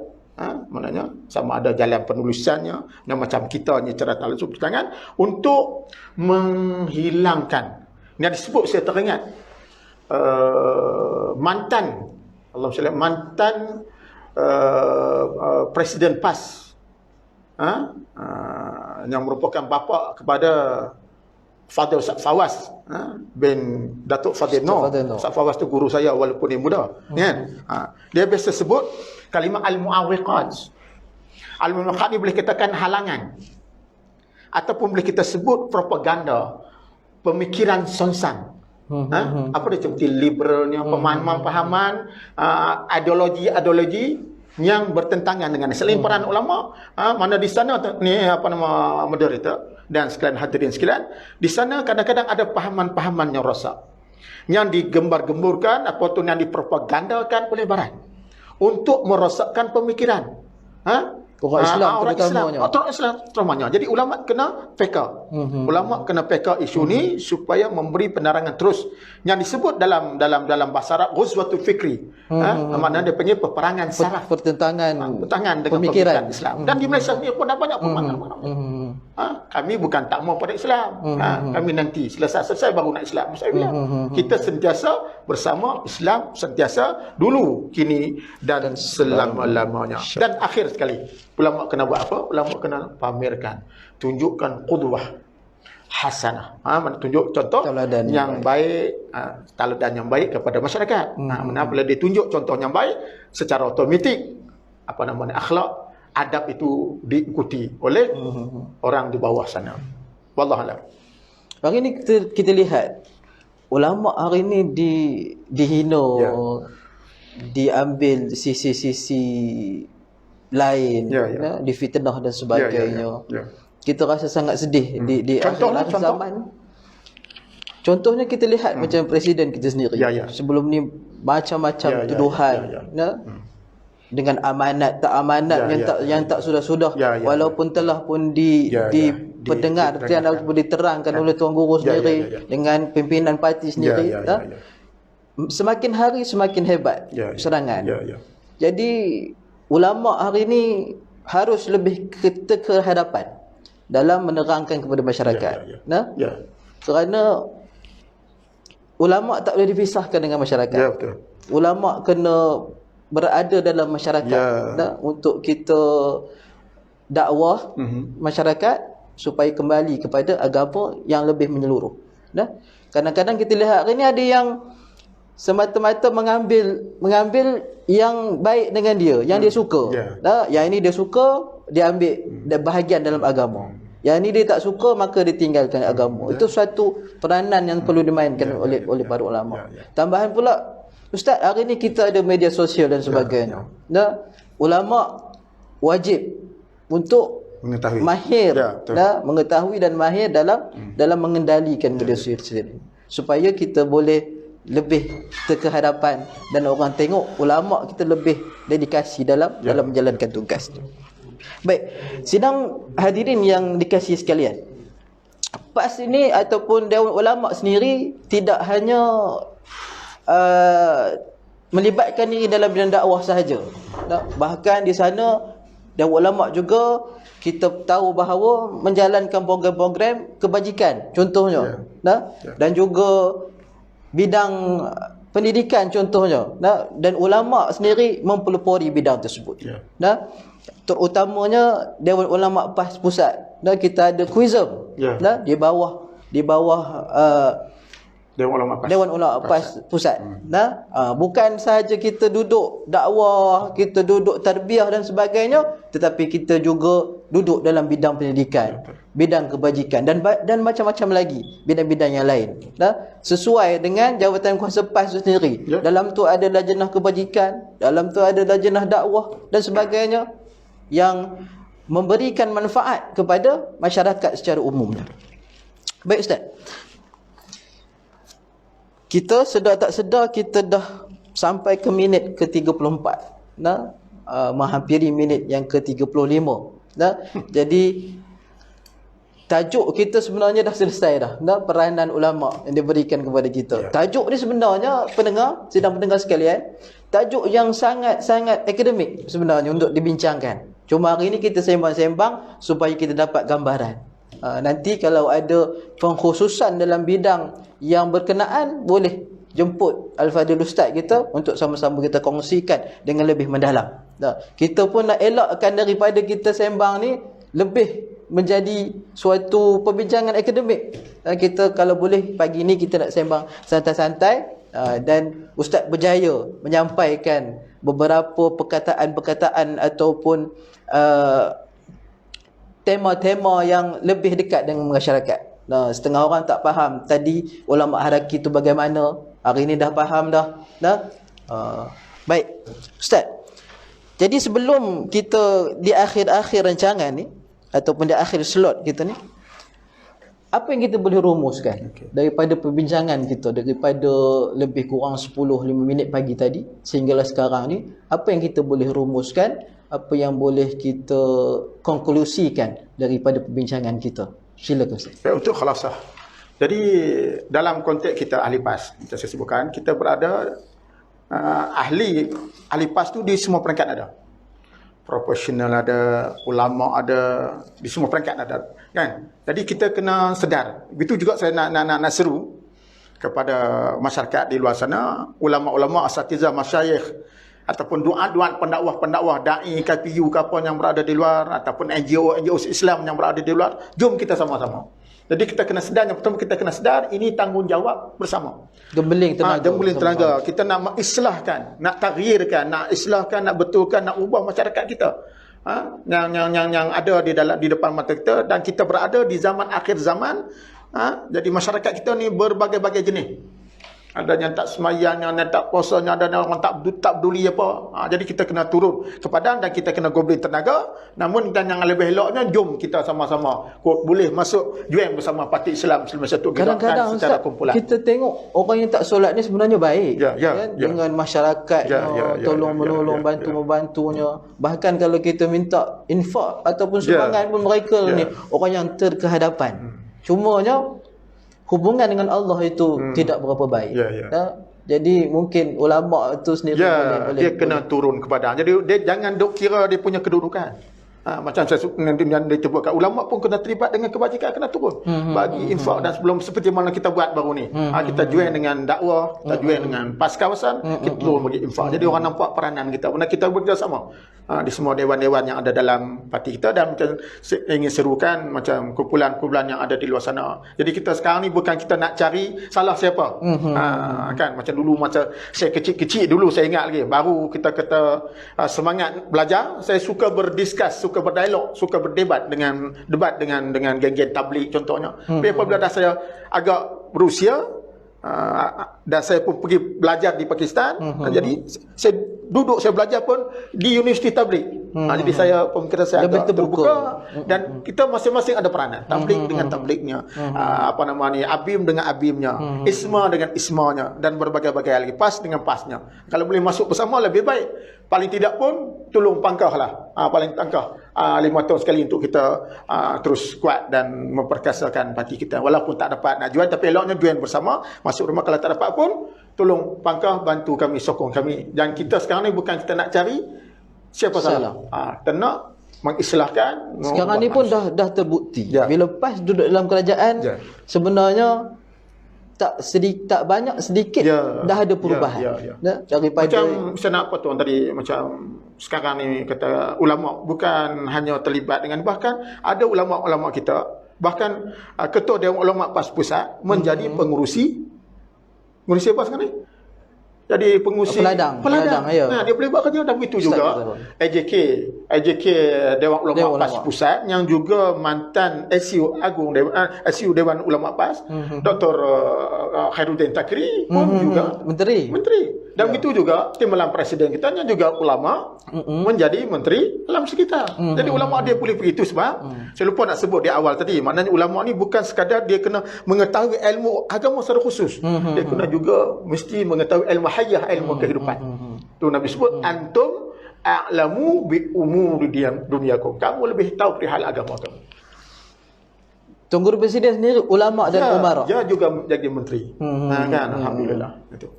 Maknanya sama ada jalan penulisannya dan macam kita ni cara talazum tangan untuk menghilangkan. Yang disebut saya teringat mantan Presiden PAS yang merupakan bapa kepada Fadil Ustaz Fawaz bin Datuk Fadil Noor. Ustaz Fawaz tu guru saya walaupun dia muda, kan? Dia biasa sebut kalimah al-mu'awwiqat. Al-mu'awwiqat ni boleh katakan halangan ataupun boleh kita sebut propaganda, pemikiran sonsang. Apa dia seperti liberalnya, pemahaman-pahaman, ideologi yang bertentangan dengan selain peran ulama. Mana di sana ni moderator dan sekalian hadirin sekalian, di sana kadang-kadang ada pahaman-pahaman yang rosak, yang digembar-gemburkan ataupun yang dipropagandakan oleh barat untuk merosakkan pemikiran orang Islam terutamanya. Orang Islam terutamanya. Jadi ulama kena peka. Ulama kena peka isu ni supaya memberi penerangan terus. Yang disebut dalam bahasa Arab ghuzwatul fikri. Maknanya dia punya peperangan saraf, pertentangan dengan pemikiran Islam. Dan di Malaysia ni pun dah banyak peperangan. Kami bukan tak mau pada Islam. Kami nanti selesai baru nak Islam. Saya bilang kita sentiasa bersama Islam, sentiasa dulu, kini dan selama-lamanya. Dan akhir sekali, ulama kena buat apa? Ulama kena pamerkan, tunjukkan qudwah hasanah. Tunjuk contoh teladan yang baik, teladan yang baik kepada masyarakat. Bila dia tunjuk contoh yang baik, secara automatik akhlak, adab itu diikuti oleh orang di bawah sana. Wallahu a'lam. Hari ni kita lihat ulama hari ni dihina, diambil sisi-sisi lain, difitnah dan sebagainya. Kita rasa sangat sedih di akhir zaman. Contohnya kita lihat macam presiden kita sendiri. Sebelum ni macam-macam tuduhan, dengan amanat tak amanat yang tak sudah-sudah, walaupun telah pun diperdengar dan diterangkan oleh tuan guru sendiri dengan pimpinan parti sendiri. Semakin hari semakin hebat serangan. Jadi ulama hari ni harus lebih ke hadapan dalam menerangkan kepada masyarakat. Kerana ulama tak boleh dipisahkan dengan masyarakat. Ulama kena berada dalam masyarakat untuk kita dakwah masyarakat supaya kembali kepada agama yang lebih menyeluruh. Kadang-kadang kita lihat hari ni ada yang semata-mata mengambil yang baik dengan dia, yang dia suka. Yang ini dia suka, dia ambil bahagian dalam agama. Yang ini dia tak suka, maka dia tinggalkan agama. Itu suatu peranan yang perlu dimainkan oleh para ulama. Tambahan pula, Ustaz, hari ni kita ada media sosial dan sebagainya. Ulama wajib untuk mengetahui, mahir, mengetahui dan mahir dalam mengendalikan media sosial, supaya kita boleh lebih terkehadapan dan orang tengok ulama kita lebih dedikasi dalam menjalankan tugas tu. Baik, sidang hadirin yang dikasihi sekalian, PAS ini ataupun Dewan Ulama sendiri tidak hanya melibatkan diri dalam bidang dakwah sahaja. Bahkan di sana Dewan Ulama juga kita tahu bahawa menjalankan program-program kebajikan contohnya, dan juga bidang pendidikan contohnya, dan ulama sendiri mempelopori bidang tersebut. Terutamanya Dewan Ulama PAS Pusat. Kita ada Kuizem di bawah Dewan Ulama PAS Pusat. Bukan sahaja kita duduk dakwah, kita duduk tarbiyah dan sebagainya, tetapi kita juga duduk dalam bidang pendidikan, bidang kebajikan dan macam-macam lagi bidang-bidang yang lain. Sesuai dengan jawatan kuasa PAS itu sendiri. Dalam tu ada lajnah kebajikan, dalam tu ada lajnah dakwah dan sebagainya yang memberikan manfaat kepada masyarakat secara umumnya. Baik Ustaz, kita sedar tak sedar kita dah sampai ke minit ke-34. Nah, menghampiri minit yang ke-35. Nah, jadi tajuk kita sebenarnya dah selesai dah. Nah, peranan ulama yang diberikan kepada kita. Tajuk ni sebenarnya sidang pendengar sekalian, tajuk yang sangat-sangat akademik sebenarnya untuk dibincangkan. Cuma hari ni kita sembang-sembang supaya kita dapat gambaran. Nanti kalau ada pengkhususan dalam bidang yang berkenaan, boleh jemput Al-Fadhil Ustaz kita untuk sama-sama kita kongsikan dengan lebih mendalam. Kita pun nak elakkan daripada kita sembang ni lebih menjadi suatu perbincangan akademik. Kita kalau boleh pagi ni kita nak sembang santai-santai, dan Ustaz berjaya menyampaikan beberapa perkataan-perkataan ataupun tema-tema yang lebih dekat dengan masyarakat. Setengah orang tak faham tadi ulama haraki tu bagaimana, hari ni dah faham dah. Baik Ustaz, jadi sebelum kita di akhir-akhir rancangan ni ataupun di akhir slot kita ni, apa yang kita boleh rumuskan daripada perbincangan kita, daripada lebih kurang 10-5 minit pagi tadi sehinggalah sekarang ni, apa yang kita boleh rumuskan, apa yang boleh kita konklusikan daripada perbincangan kita? Silakan Ustaz. Untuk khalasah. Jadi dalam konteks kita ahli PAS, macam saya sebutkan, kita berada ahli PAS tu di semua peringkat ada. Profesional ada, ulama ada, di semua peringkat ada, kan? Jadi kita kena sedar. Begitu juga saya nak seru kepada masyarakat di luar sana, ulama-ulama, asatizah, masyayikh ataupun doa-doa pendakwah-pendakwah, dai, KPU ke apa yang berada di luar, ataupun NGO Islam yang berada di luar, jom kita sama-sama. Jadi kita kena sedar, yang pertama kita kena sedar ini tanggungjawab bersama. Gembeling tenaga. Gembeling tenaga. Kita nak mengislahkan, nak taghyirkan, nak islahkan, nak betulkan, nak ubah masyarakat kita. Yang ada di depan mata kita, dan kita berada di zaman akhir zaman. Jadi masyarakat kita ni berbagai-bagai jenis. Ada yang tak semayang, yang tak puasa, ada yang orang tak peduli apa. Jadi kita kena turun ke padang dan kita kena gobelin tenaga. Namun dan yang lebih eloknya, jom kita sama-sama boleh masuk join bersama Parti Islam Muslim Bersatu. Kadang-kadang Ustaz, kita tengok orang yang tak solat ni sebenarnya baik. Dengan masyarakat, tolong menolong, bantu-membantunya. Bahkan kalau kita minta infak ataupun sumbangan pun mereka ni orang yang terkehadapan. Cumanya hubungan dengan Allah itu tidak berapa baik. Jadi mungkin ulama itu sendiri boleh dia kena turun ke padang. Jadi dia jangan duk kira dia punya kedudukan. Macam saya yang disebutkan, ulama pun kena terlibat dengan kebajikan, kena turun bagi infak. Dan sebelum seperti mana kita buat baru ni, kita join dengan dakwah, kita join dengan PAS kawasan, kita turun bagi infak. Jadi orang nampak peranan kita, kita bekerjasama di semua dewan-dewan yang ada dalam parti kita. Dan macam ingin serukan macam kumpulan-kumpulan yang ada di luar sana. Jadi kita sekarang ni bukan kita nak cari salah siapa. Kan macam dulu, macam saya kecil-kecil dulu, saya ingat lagi, baru kita kata semangat belajar, saya suka berdiskus, suka berdialog, suka berdebat dengan geng-geng tabligh contohnya. Tapi apabila dah saya agak berusia, dan saya pun pergi belajar di Pakistan, jadi saya duduk, saya belajar pun di Universiti Tabligh. Jadi saya pemikiran saya agak terbuka. Dan kita masing-masing ada peranan, tabligh dengan tablighnya, abim dengan abimnya, isma dengan ismanya, dan berbagai-bagai lagi, PAS dengan PASnya. Kalau boleh masuk bersama lebih baik. Paling tidak pun tolong pangkahlah, paling tangkah 5 tahun sekali untuk kita terus kuat dan memperkasakan parti kita. Walaupun tak dapat nak join, tapi eloknya join bersama, masuk rumah. Kalau tak dapat pun tolong pangkah, bantu kami, sokong kami. Dan kita sekarang ni bukan kita nak cari siapa salah. Kita nak mengislahkan. Sekarang ni pun dah terbukti. Bila PAS duduk dalam kerajaan, sebenarnya tak banyak, sedikit dah ada perubahan. Daripada macam saya nak potong tadi, macam sekarang ni kata ulama bukan hanya terlibat dengan, bahkan ada ulama-ulama kita, bahkan ketua Dewan Ulama PAS Pusat menjadi pengurusi apa sekarang ni? Jadi pengurusi peladang. Dia boleh buat kerja. Dan begitu juga AJK Dewan Ulama PAS Pusat, yang juga mantan SU Agung SU Dewan Ulama PAS, Dr. Khairuddin Takri pun juga menteri. Dan begitu juga timbalan presiden kita juga ulama menjadi menteri dalam kita. Jadi ulama dia boleh begitu sebab saya lupa nak sebut di awal tadi, maknanya ulama ni bukan sekadar dia kena mengetahui ilmu agama secara khusus. Dia kena juga mesti mengetahui ilmu hayah, ilmu kehidupan. Tu Nabi sebut antum a'lamu bi umuri dunyakum. Kamu lebih tahu perihal agama kamu. Tuan Guru Presiden sendiri ulama dan umara. Dia juga jadi menteri. Kan alhamdulillah itu.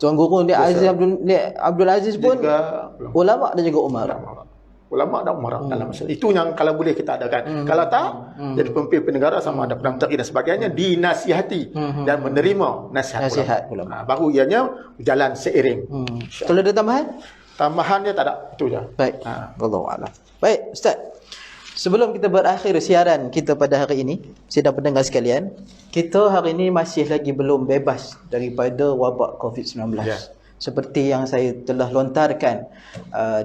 Tuan Guru ni Abdul Aziz pun juga ulama dan juga umara. Ulama dan umara dalam masalah. Itu yang kalau boleh kita adakan. Kalau tak, jadi pemimpin negara sama ada Perdana Menteri dan sebagainya dinasihati dan menerima nasihat ulama. Baru ianya jalan seiring. Kalau ada tambahan? Tambahan dia tak ada. Itu je. Baik. Wallahu a'lam. Baik, Ustaz. Sebelum kita berakhir siaran kita pada hari ini, sidang pendengar sekalian, kita hari ini masih lagi belum bebas daripada wabak COVID-19. Seperti yang saya telah lontarkan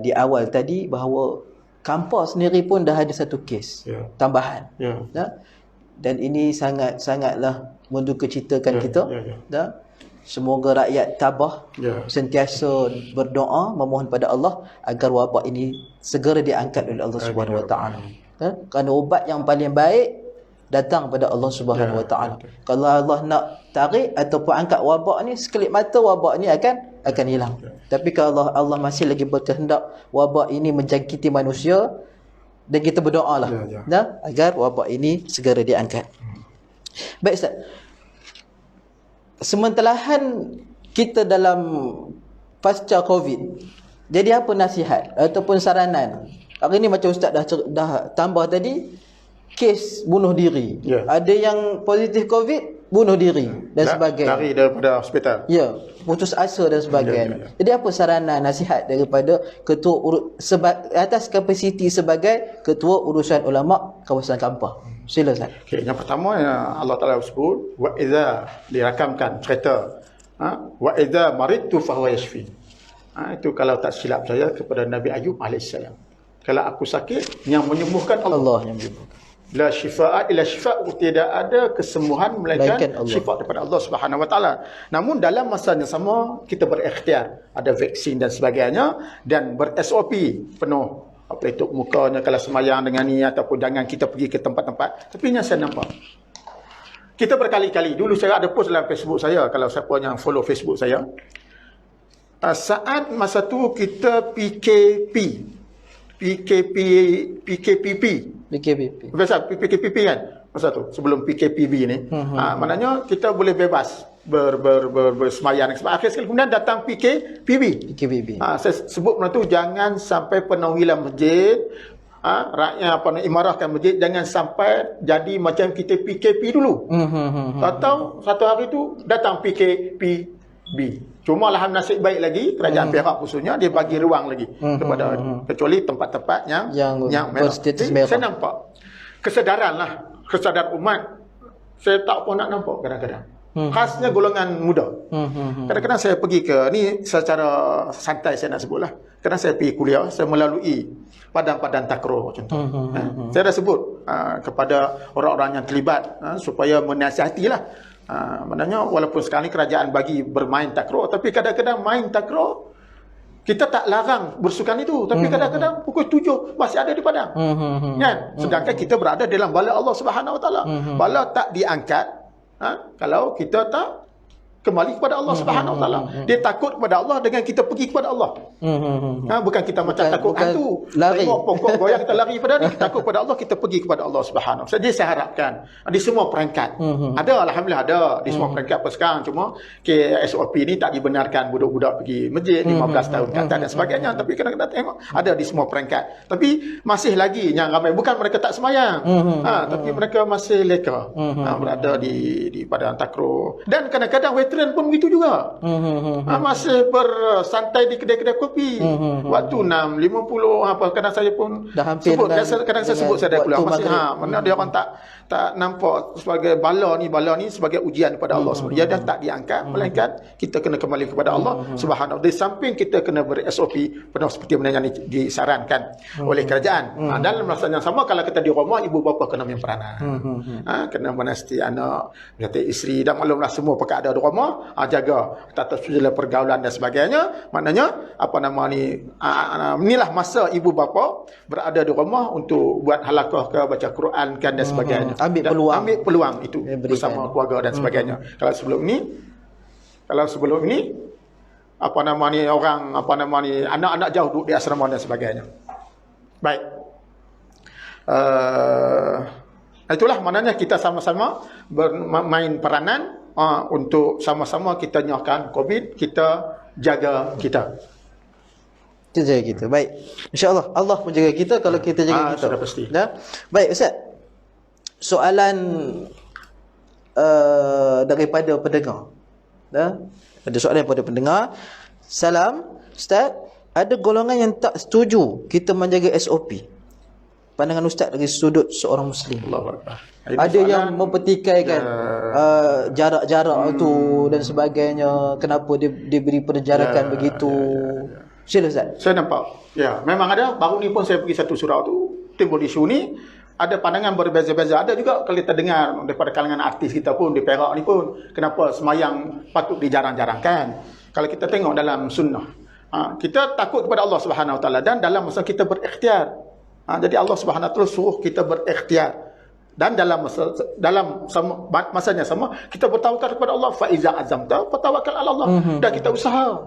di awal tadi, bahawa Kampar sendiri pun dah ada satu kes tambahan. Dan ini sangatlah mendukacitakan kita. Semoga rakyat tabah, sentiasa berdoa, memohon pada Allah agar wabak ini segera diangkat oleh Allah Subhanahu Wa Taala. Kerana ubat yang paling baik datang pada Allah Subhanahu Wa Taala. Kalau Allah nak tarik ataupun angkat wabak ni, sekelip mata wabak ni akan hilang. Tapi kalau Allah masih lagi berkehendak wabak ini menjangkiti manusia, dan kita berdoalah agar wabak ini segera diangkat. Baik Ustaz. Sementelahan kita dalam pasca Covid, jadi apa nasihat ataupun saranan? Hari ni macam Ustaz dah tambah tadi, kes bunuh diri. Ada yang positif Covid, bunuh diri dan sebagainya. Lari daripada hospital. Putus asa dan sebagainya. Jadi apa saranan, nasihat daripada ketua atas kapasiti sebagai ketua urusan ulama kawasan Kampar? Sila Ustaz. Okay, yang pertama Allah Taala sebut wa idza dirakamkan cerita wa idza maridtu fa huwa yashfi. Itu kalau tak silap saya kepada Nabi Ayub alaihissalam. Kalau aku sakit, yang menyembuhkan Allah yang menyembuhkan. La syifaa illa syifaa, tidak ada kesembuhan melainkan syifa daripada Allah Subhanahu Wa Taala. Namun dalam masa yang sama kita berikhtiar, ada vaksin dan sebagainya, dan ber-SOP penuh. Apa itu mukanya kalau semayang dengan ni, ataupun jangan kita pergi ke tempat-tempat. Tapi yang saya nampak, kita berkali-kali, dulu saya ada post dalam Facebook saya, kalau siapa yang follow Facebook saya, saat masa tu kita PKPP. Biasa PKPP kan masa tu, sebelum PKPB ni. Maknanya kita boleh bebas bersemayang. Akhir sekali kemudian datang PKPB. Saya sebut benda tu, jangan sampai penuhilah masjid, rakyat imarahkan masjid, jangan sampai jadi macam kita PKP dulu. Tahu satu hari tu datang PKPB. Cuma lah nasib baik lagi kerajaan Perak khususnya dia bagi ruang lagi kepada kecuali tempat-tempat yang berstatus merah. Saya nampak kesadaran umat. Saya tak pun nak nampak kadang-kadang. Khasnya golongan muda. Kadang-kadang saya pergi ke ni secara santai saya nak sebutlah. Kadang saya pergi kuliah, saya melalui padang-padang takraw contoh. Saya dah sebut kepada orang-orang yang terlibat supaya menasihatilah. Maknanya walaupun sekarang ni kerajaan bagi bermain takraw, tapi kadang-kadang main takraw kita tak larang bersukan itu, tapi kadang-kadang pukul 7 masih ada di padang. Kan? Sedangkan kita berada dalam bala Allah Subhanahu Wa Taala. Bala tak diangkat kalau kita tak kembali kepada Allah Subhanahu Wa Taala. Dia takut kepada Allah dengan kita pergi kepada Allah. Bukan kita macam takut hantu, tengok pokok goyang kita lari pada dia. Takut kepada Allah, kita pergi kepada Allah Subhanahu. Jadi saya harapkan di semua perangkat ada, alhamdulillah ada di semua perangkat apa sekarang. Cuma SOP ni tak dibenarkan budak-budak pergi masjid 15 tahun ke atas dan sebagainya. Tapi kadang-kadang tengok ada di semua perangkat. Tapi masih lagi yang ramai, bukan mereka tak semayang, tapi mereka masih leka berada di padang takraw. Dan kadang-kadang veteran pun begitu juga. Masih bersantai di kedai-kedai kopi. Waktu 6, 50 apa, kadang saya pun sebut, kadang saya sebut saya dah kuliah masih mana dia orang tak nampak sebagai bala ni sebagai ujian kepada Allah SWT. Dia dah tak diangkat, melainkan kita kena kembali kepada Allah Subhanahu. Di samping kita kena ber-SOP penuh seperti mana yang disarankan oleh kerajaan. Dalam masa yang sama, kalau kita di rumah, ibu bapa kena main peranan. Kena menasihati anak, menasihati isteri, dan maklumlah semua pakai ada di rumah. sama jaga tata susila pergaulan dan sebagainya. Maknanya inilah masa ibu bapa berada di rumah untuk buat halaqah ke, baca Quran kan dan sebagainya. Ambil peluang itu bersama keluarga dan sebagainya. Kalau sebelum ini anak-anak jauh duduk di asrama dan sebagainya. Baik. Itulah maknanya kita sama-sama bermain peranan untuk sama-sama kita nyahkan COVID, kita jaga kita. Kita jaga kita. Baik. InsyaAllah Allah menjaga kita kalau kita jaga kita. Sudah pasti. Baik Ustaz. Soalan daripada pendengar. Ada soalan daripada pendengar. Salam, Ustaz, ada golongan yang tak setuju kita menjaga SOP. Pandangan Ustaz dari sudut seorang Muslim. Ada yang mempertikaikan jarak-jarak tu dan sebagainya. Kenapa dia beri perjarakan begitu? Sila Ustaz. Saya nampak. Ya, memang ada. Baru ni pun saya pergi satu surau tu, timbul isu ni. Ada pandangan berbeza-beza. Ada juga kalau kita dengar daripada kalangan artis kita pun di Perak ni pun, kenapa semayang patut dijarang-jarangkan. Kalau kita tengok dalam sunnah, kita takut kepada Allah Subhanahu Wa Taala dan dalam masa kita berikhtiar. Jadi Allah Subhanahu Wa Taala suruh kita berikhtiar. Dan dalam masanya sama kita bertawakal kepada Allah, fa iza azamta fatawakkal ala Allah. Dan kita usaha.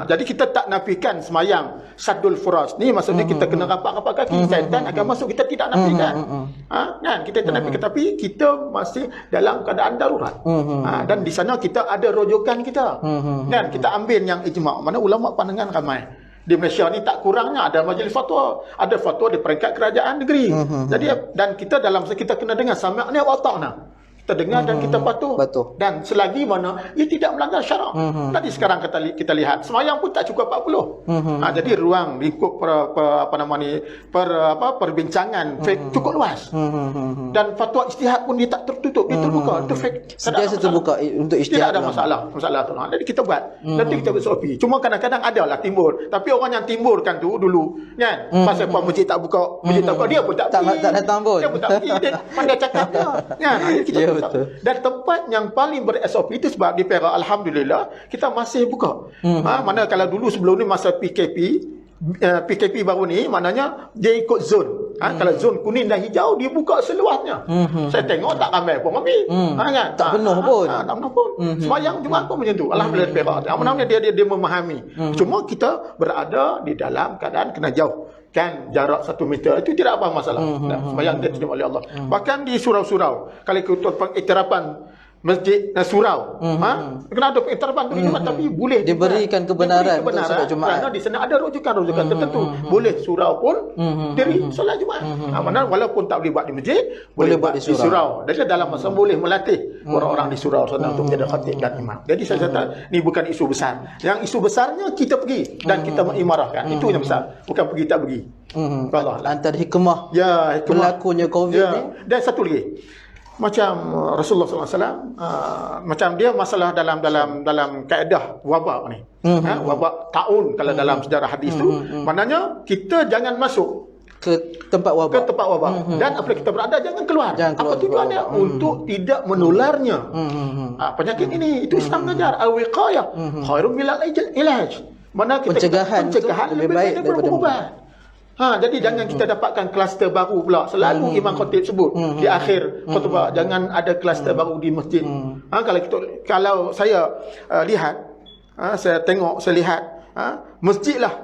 Jadi kita tak nafikan semayang saddul furas ni, maksudnya kita kena rapat-rapat kaki, syaitan akan masuk, kita tidak nafikan. Kan kita tak nafikan, tapi kita masih dalam keadaan darurat. Dan di sana kita ada rujukan kita. Kan kita ambil yang ijma', mana ulama pandangan ramai. Di Malaysia ni tak kurangnya ada majlis fatwa, ada fatwa di peringkat kerajaan negeri. Jadi dan kita dalam kita kena dengar sami'na wa ata'na. Kita dengar dan kita patuh. Dan selagi mana ia tidak melanggar syarak. Tadi sekarang kita lihat semayang pun tak cukup 40. Jadi ruang lingkup perbincangan cukup luas. Dan fatwa ijtihad pun dia tak tertutup, dia terbuka. Itu sentiasa terbuka untuk ijtihad. Tidak ada masalah tu. Jadi kita buat. Nanti kita buat SOP. Cuma kadang-kadang adalah timbul. Tapi orang yang timbulkan tu dulu kan, pasal masjid tak buka, dia pun tak datang pun. Dia pun tak pergi. Dia pandai cakap dia. Kan? Kita betul. Dan tempat yang paling ber-SOP itu sebab di Perak alhamdulillah kita masih buka. Mana kalau dulu sebelum ni masa PKP baru ni, maknanya dia ikut zon. Kalau zon kuning dan hijau dia buka seluasnya. Saya tengok tak ramai pun ambil. Kan? Tak penuh pun. Tak penuh pun. Semayang Jumaat pun macam tu. Alhamdulillah Perak. Namanya dia memahami. Cuma kita berada di dalam keadaan kena jauh. Kan jarak 1 meter itu tidak apa masalah. Semayang dia terima oleh Allah. Bahkan di surau-surau, kalau ikut pengiktirafan masjid surau, kena ada pengiktirafan Jumaat, tapi boleh diberikan kebenaran untuk solat Jumaat. Kerana di sana ada rujukan tertentu. Boleh surau pun diri solat Jumaat. Mana walaupun tak boleh buat di masjid, boleh buat di surau. Dan dalam masa boleh melatih orang-orang di surau sana untuk menjadi khatib dan imam. Jadi saya kata ni bukan isu besar. Yang isu besarnya kita pergi dan kita mengimarahkan. Itu yang besar. Bukan pergi tak pergi. Antara hikmah berlakunya COVID ni. Dan satu lagi, macam Rasulullah SAW, macam dia masalah dalam kaedah wabak ni, wabak taun kalau dalam sejarah hadis tu, maknanya kita jangan masuk ke tempat wabak. Dan apabila kita berada jangan keluar. Apa tujuannya? Untuk tidak menularnya penyakit ini. Itu Islam mengajar al-wiqayah khairun minal ilaj. Mana pencegahan lebih baik daripada ubat. Jadi jangan kita dapatkan kluster baru pula. Selalu imam khatib sebut di akhir khutbah, jangan ada kluster baru di masjid. Kalau saya lihat, saya lihat masjid lah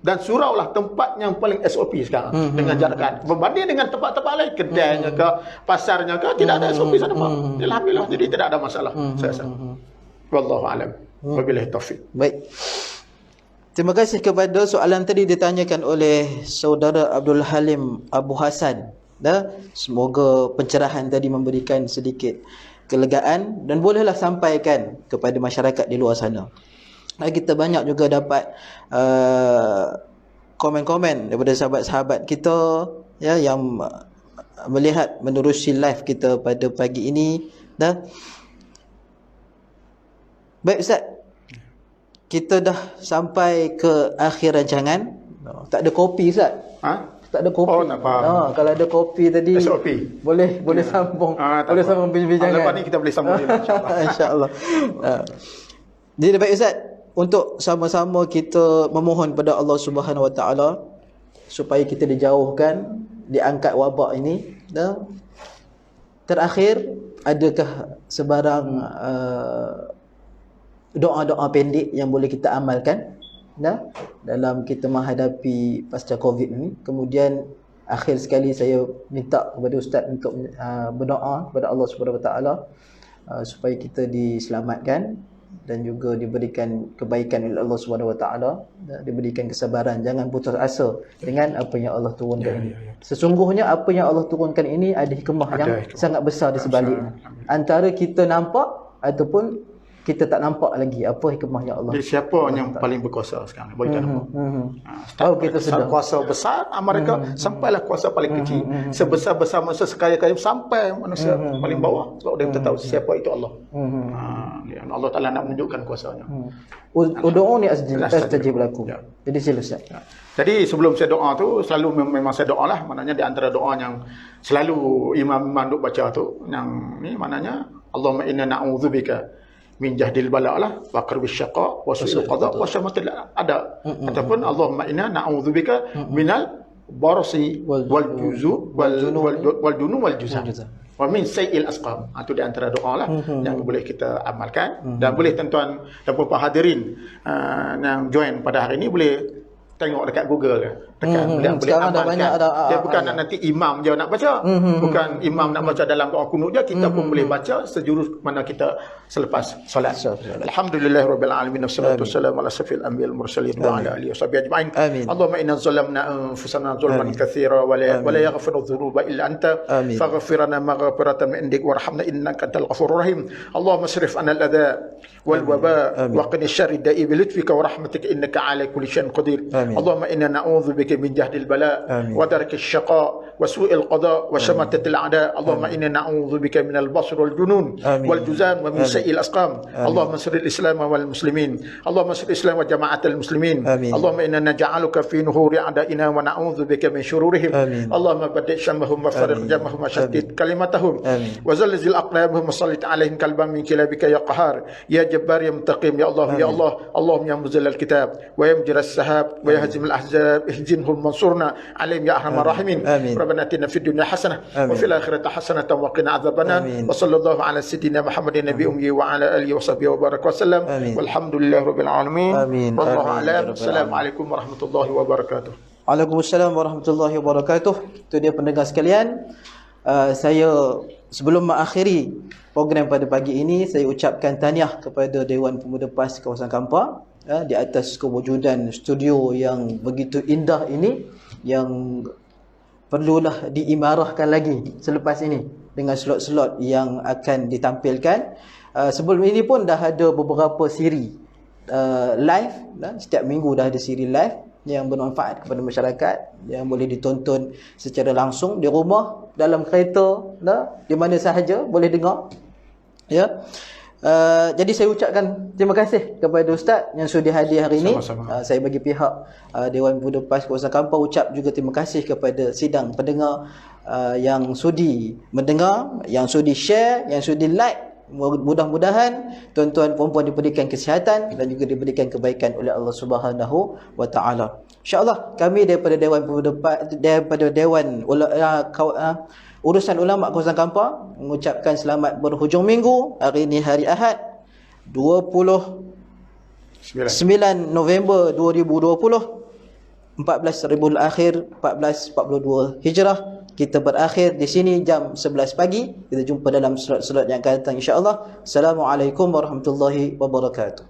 dan surau lah tempat yang paling SOP sekarang dengan jarakan. Berbanding dengan tempat-tempat lain, kedainya ke, pasarnya ke, tidak ada SOP sana Pak. Alhamdulillah, jadi tidak ada masalah. Saya rasa. Wallahu a'lam. Wabillahi taufik. Baik. Terima kasih kepada soalan tadi ditanyakan oleh saudara Abdul Halim Abu Hasan. Semoga pencerahan tadi memberikan sedikit kelegaan dan bolehlah sampaikan kepada masyarakat di luar sana. Kita banyak juga dapat komen-komen daripada sahabat-sahabat kita yang melihat menerusi live kita pada pagi ini. Baik Ustaz, kita dah sampai ke akhir rancangan. Tak ada kopi Ustaz. tak ada kopi. Oh, tak faham. Kalau ada kopi tadi SOP. boleh sambung. Tak Boleh apa. sambung bincang-bincangan. Lepas ni kita boleh sambung dia, insya-Allah. InsyaAllah. Jadi baik Ustaz, untuk sama-sama kita memohon pada Allah Subhanahu Wa Taala supaya kita dijauhkan, diangkat wabak ini. Dan terakhir, adakah sebarang doa-doa pendek yang boleh kita amalkan dalam kita menghadapi pasca Covid ini? Kemudian akhir sekali saya minta kepada Ustaz untuk berdoa kepada Allah Subhanahu Wa Taala supaya kita diselamatkan dan juga diberikan kebaikan oleh Allah Subhanahu Wa Taala, diberikan kesabaran, jangan putus asa dengan apa yang Allah turunkan ini. Sesungguhnya apa yang Allah turunkan ini ada hikmah yang sangat besar di sebaliknya. Antara kita nampak ataupun kita tak nampak lagi apa hikmahnya Allah. Jadi siapa yang paling berkuasa sekarang? Boleh tak nampak? Kita sedar. Kuasa besar mereka sampailah kuasa paling kecil. Sebesar-besar manusia, sekaya-kaya sampai manusia paling bawah. Sebab dia tahu siapa itu Allah. Allah Ta'ala nak menunjukkan kuasanya. Udu'uni astajib lakum. Jadi sila Ustaz. Jadi sebelum saya doa tu selalu memang saya doa lah. Maknanya di antara doa yang selalu imam duk baca tu, yang ni maknanya Allahumma inna na'udzubika min jahdil bala' lah wa qarbish syaqa wa su'il qada' wa syamatil ada. Ataupun Allahumma inna na'udzubika minal barasi wal juzu wal dunu wal juzam wa min sayil asqam. Itu di antara doa lah yang boleh kita amalkan. Dan boleh tuan-tuan dan puan hadirin yang join pada hari ini boleh tengok dekat Google ke. Boleh amalkan. Dia bukan nak nanti imam je nak baca. Bukan imam nak baca dalam doa kunut je. Kita pun boleh baca sejurus mana kita selepas solat. Alhamdulillahirabbil alamin wassalatu wassalamu ala asyrafil anbiya'il mursalin wa ala alihi washabihi ajma'in. Allahumma inna zalamna anfusana zulman katsira wa la yaghfiru dhunuba illa anta faghfir lana maghfiratan min indik warhamna innaka antal ghafurur rahim. Allahumma asrif 'anna al-adha wal waba wa qini syarri da'i bi lutfika wa rahmatika innaka 'ala kulli syai'in qadir. Allahumma inna na'udzu bika min jahdil bala wa darkil syaqa wa su'il qada wa shamatatil a'da. Allahumma inna na'udzu bika minal basr wal junun wal juzam wa min sayyi'il asqam. Allahumma ansur al-islam wal muslimin. Allahumma ansur al-islam wa jama'atal muslimin. Allahumma inna naj'aluka fi nuhuri a'da'ina wa na'udzu bika min shururihim. Allahumma baddi' shamahum wa farriq jamahum wa shattit kalimatahum wa zalzil aqlamahum wa sallit 'alaihim kalban min kilabika ya qahar ya jabbar ya muntaqim ya Allah ya Allah. Allahumma ya muzil al-kitab wa yamjir as-sahab wa yahzim al-ahzab ihzinhum mansurna 'alaihim ya arhamar rahimin. Rabbana atina fid dunya hasanah wa fil akhirati hasanah wa qina adzabannar. Wa sallallahu ala sayyidina Muhammadin nabiy ummi wa ala alihi wa sahbihi wa baraka wa sallam. Walhamdulillahirabbil alamin. Wallahu a'lam. Assalamualaikum warahmatullahi wabarakatuh. Waalaikumsalam warahmatullahi wabarakatuh. Itu dia pendengar sekalian. Saya sebelum mengakhiri program pada pagi ini, saya ucapkan tahniah kepada Dewan Pemuda PAS Kawasan Kampar di atas kewujudan studio yang begitu indah ini, yang perlulah diimarahkan lagi selepas ini dengan slot-slot yang akan ditampilkan. Sebelum ini pun dah ada beberapa siri live, setiap minggu dah ada siri live yang bermanfaat kepada masyarakat, yang boleh ditonton secara langsung di rumah, dalam kereta, di mana sahaja boleh dengar. Ya. Jadi saya ucapkan terima kasih kepada Ustaz yang sudi hadir hari ini. Saya bagi pihak Dewan Pemuda PAS Kawasan Kampar ucap juga terima kasih kepada sidang pendengar yang sudi mendengar, yang sudi share, yang sudi like. Mudah-mudahan tuan-tuan puan-puan diberikan kesihatan dan juga diberikan kebaikan oleh Allah Subhanahu wa taala. Insya-Allah kami daripada Dewan Pemuda daripada Dewan Urusan Ulama Kawasan Kampar mengucapkan selamat berhujung minggu. Hari ini hari Ahad 29 November 2020, 14 Rabiul Akhir 1442 Hijrah. Kita berakhir di sini jam 11 pagi. Kita jumpa dalam slot-slot yang akan datang insya-Allah. Assalamualaikum warahmatullahi wabarakatuh.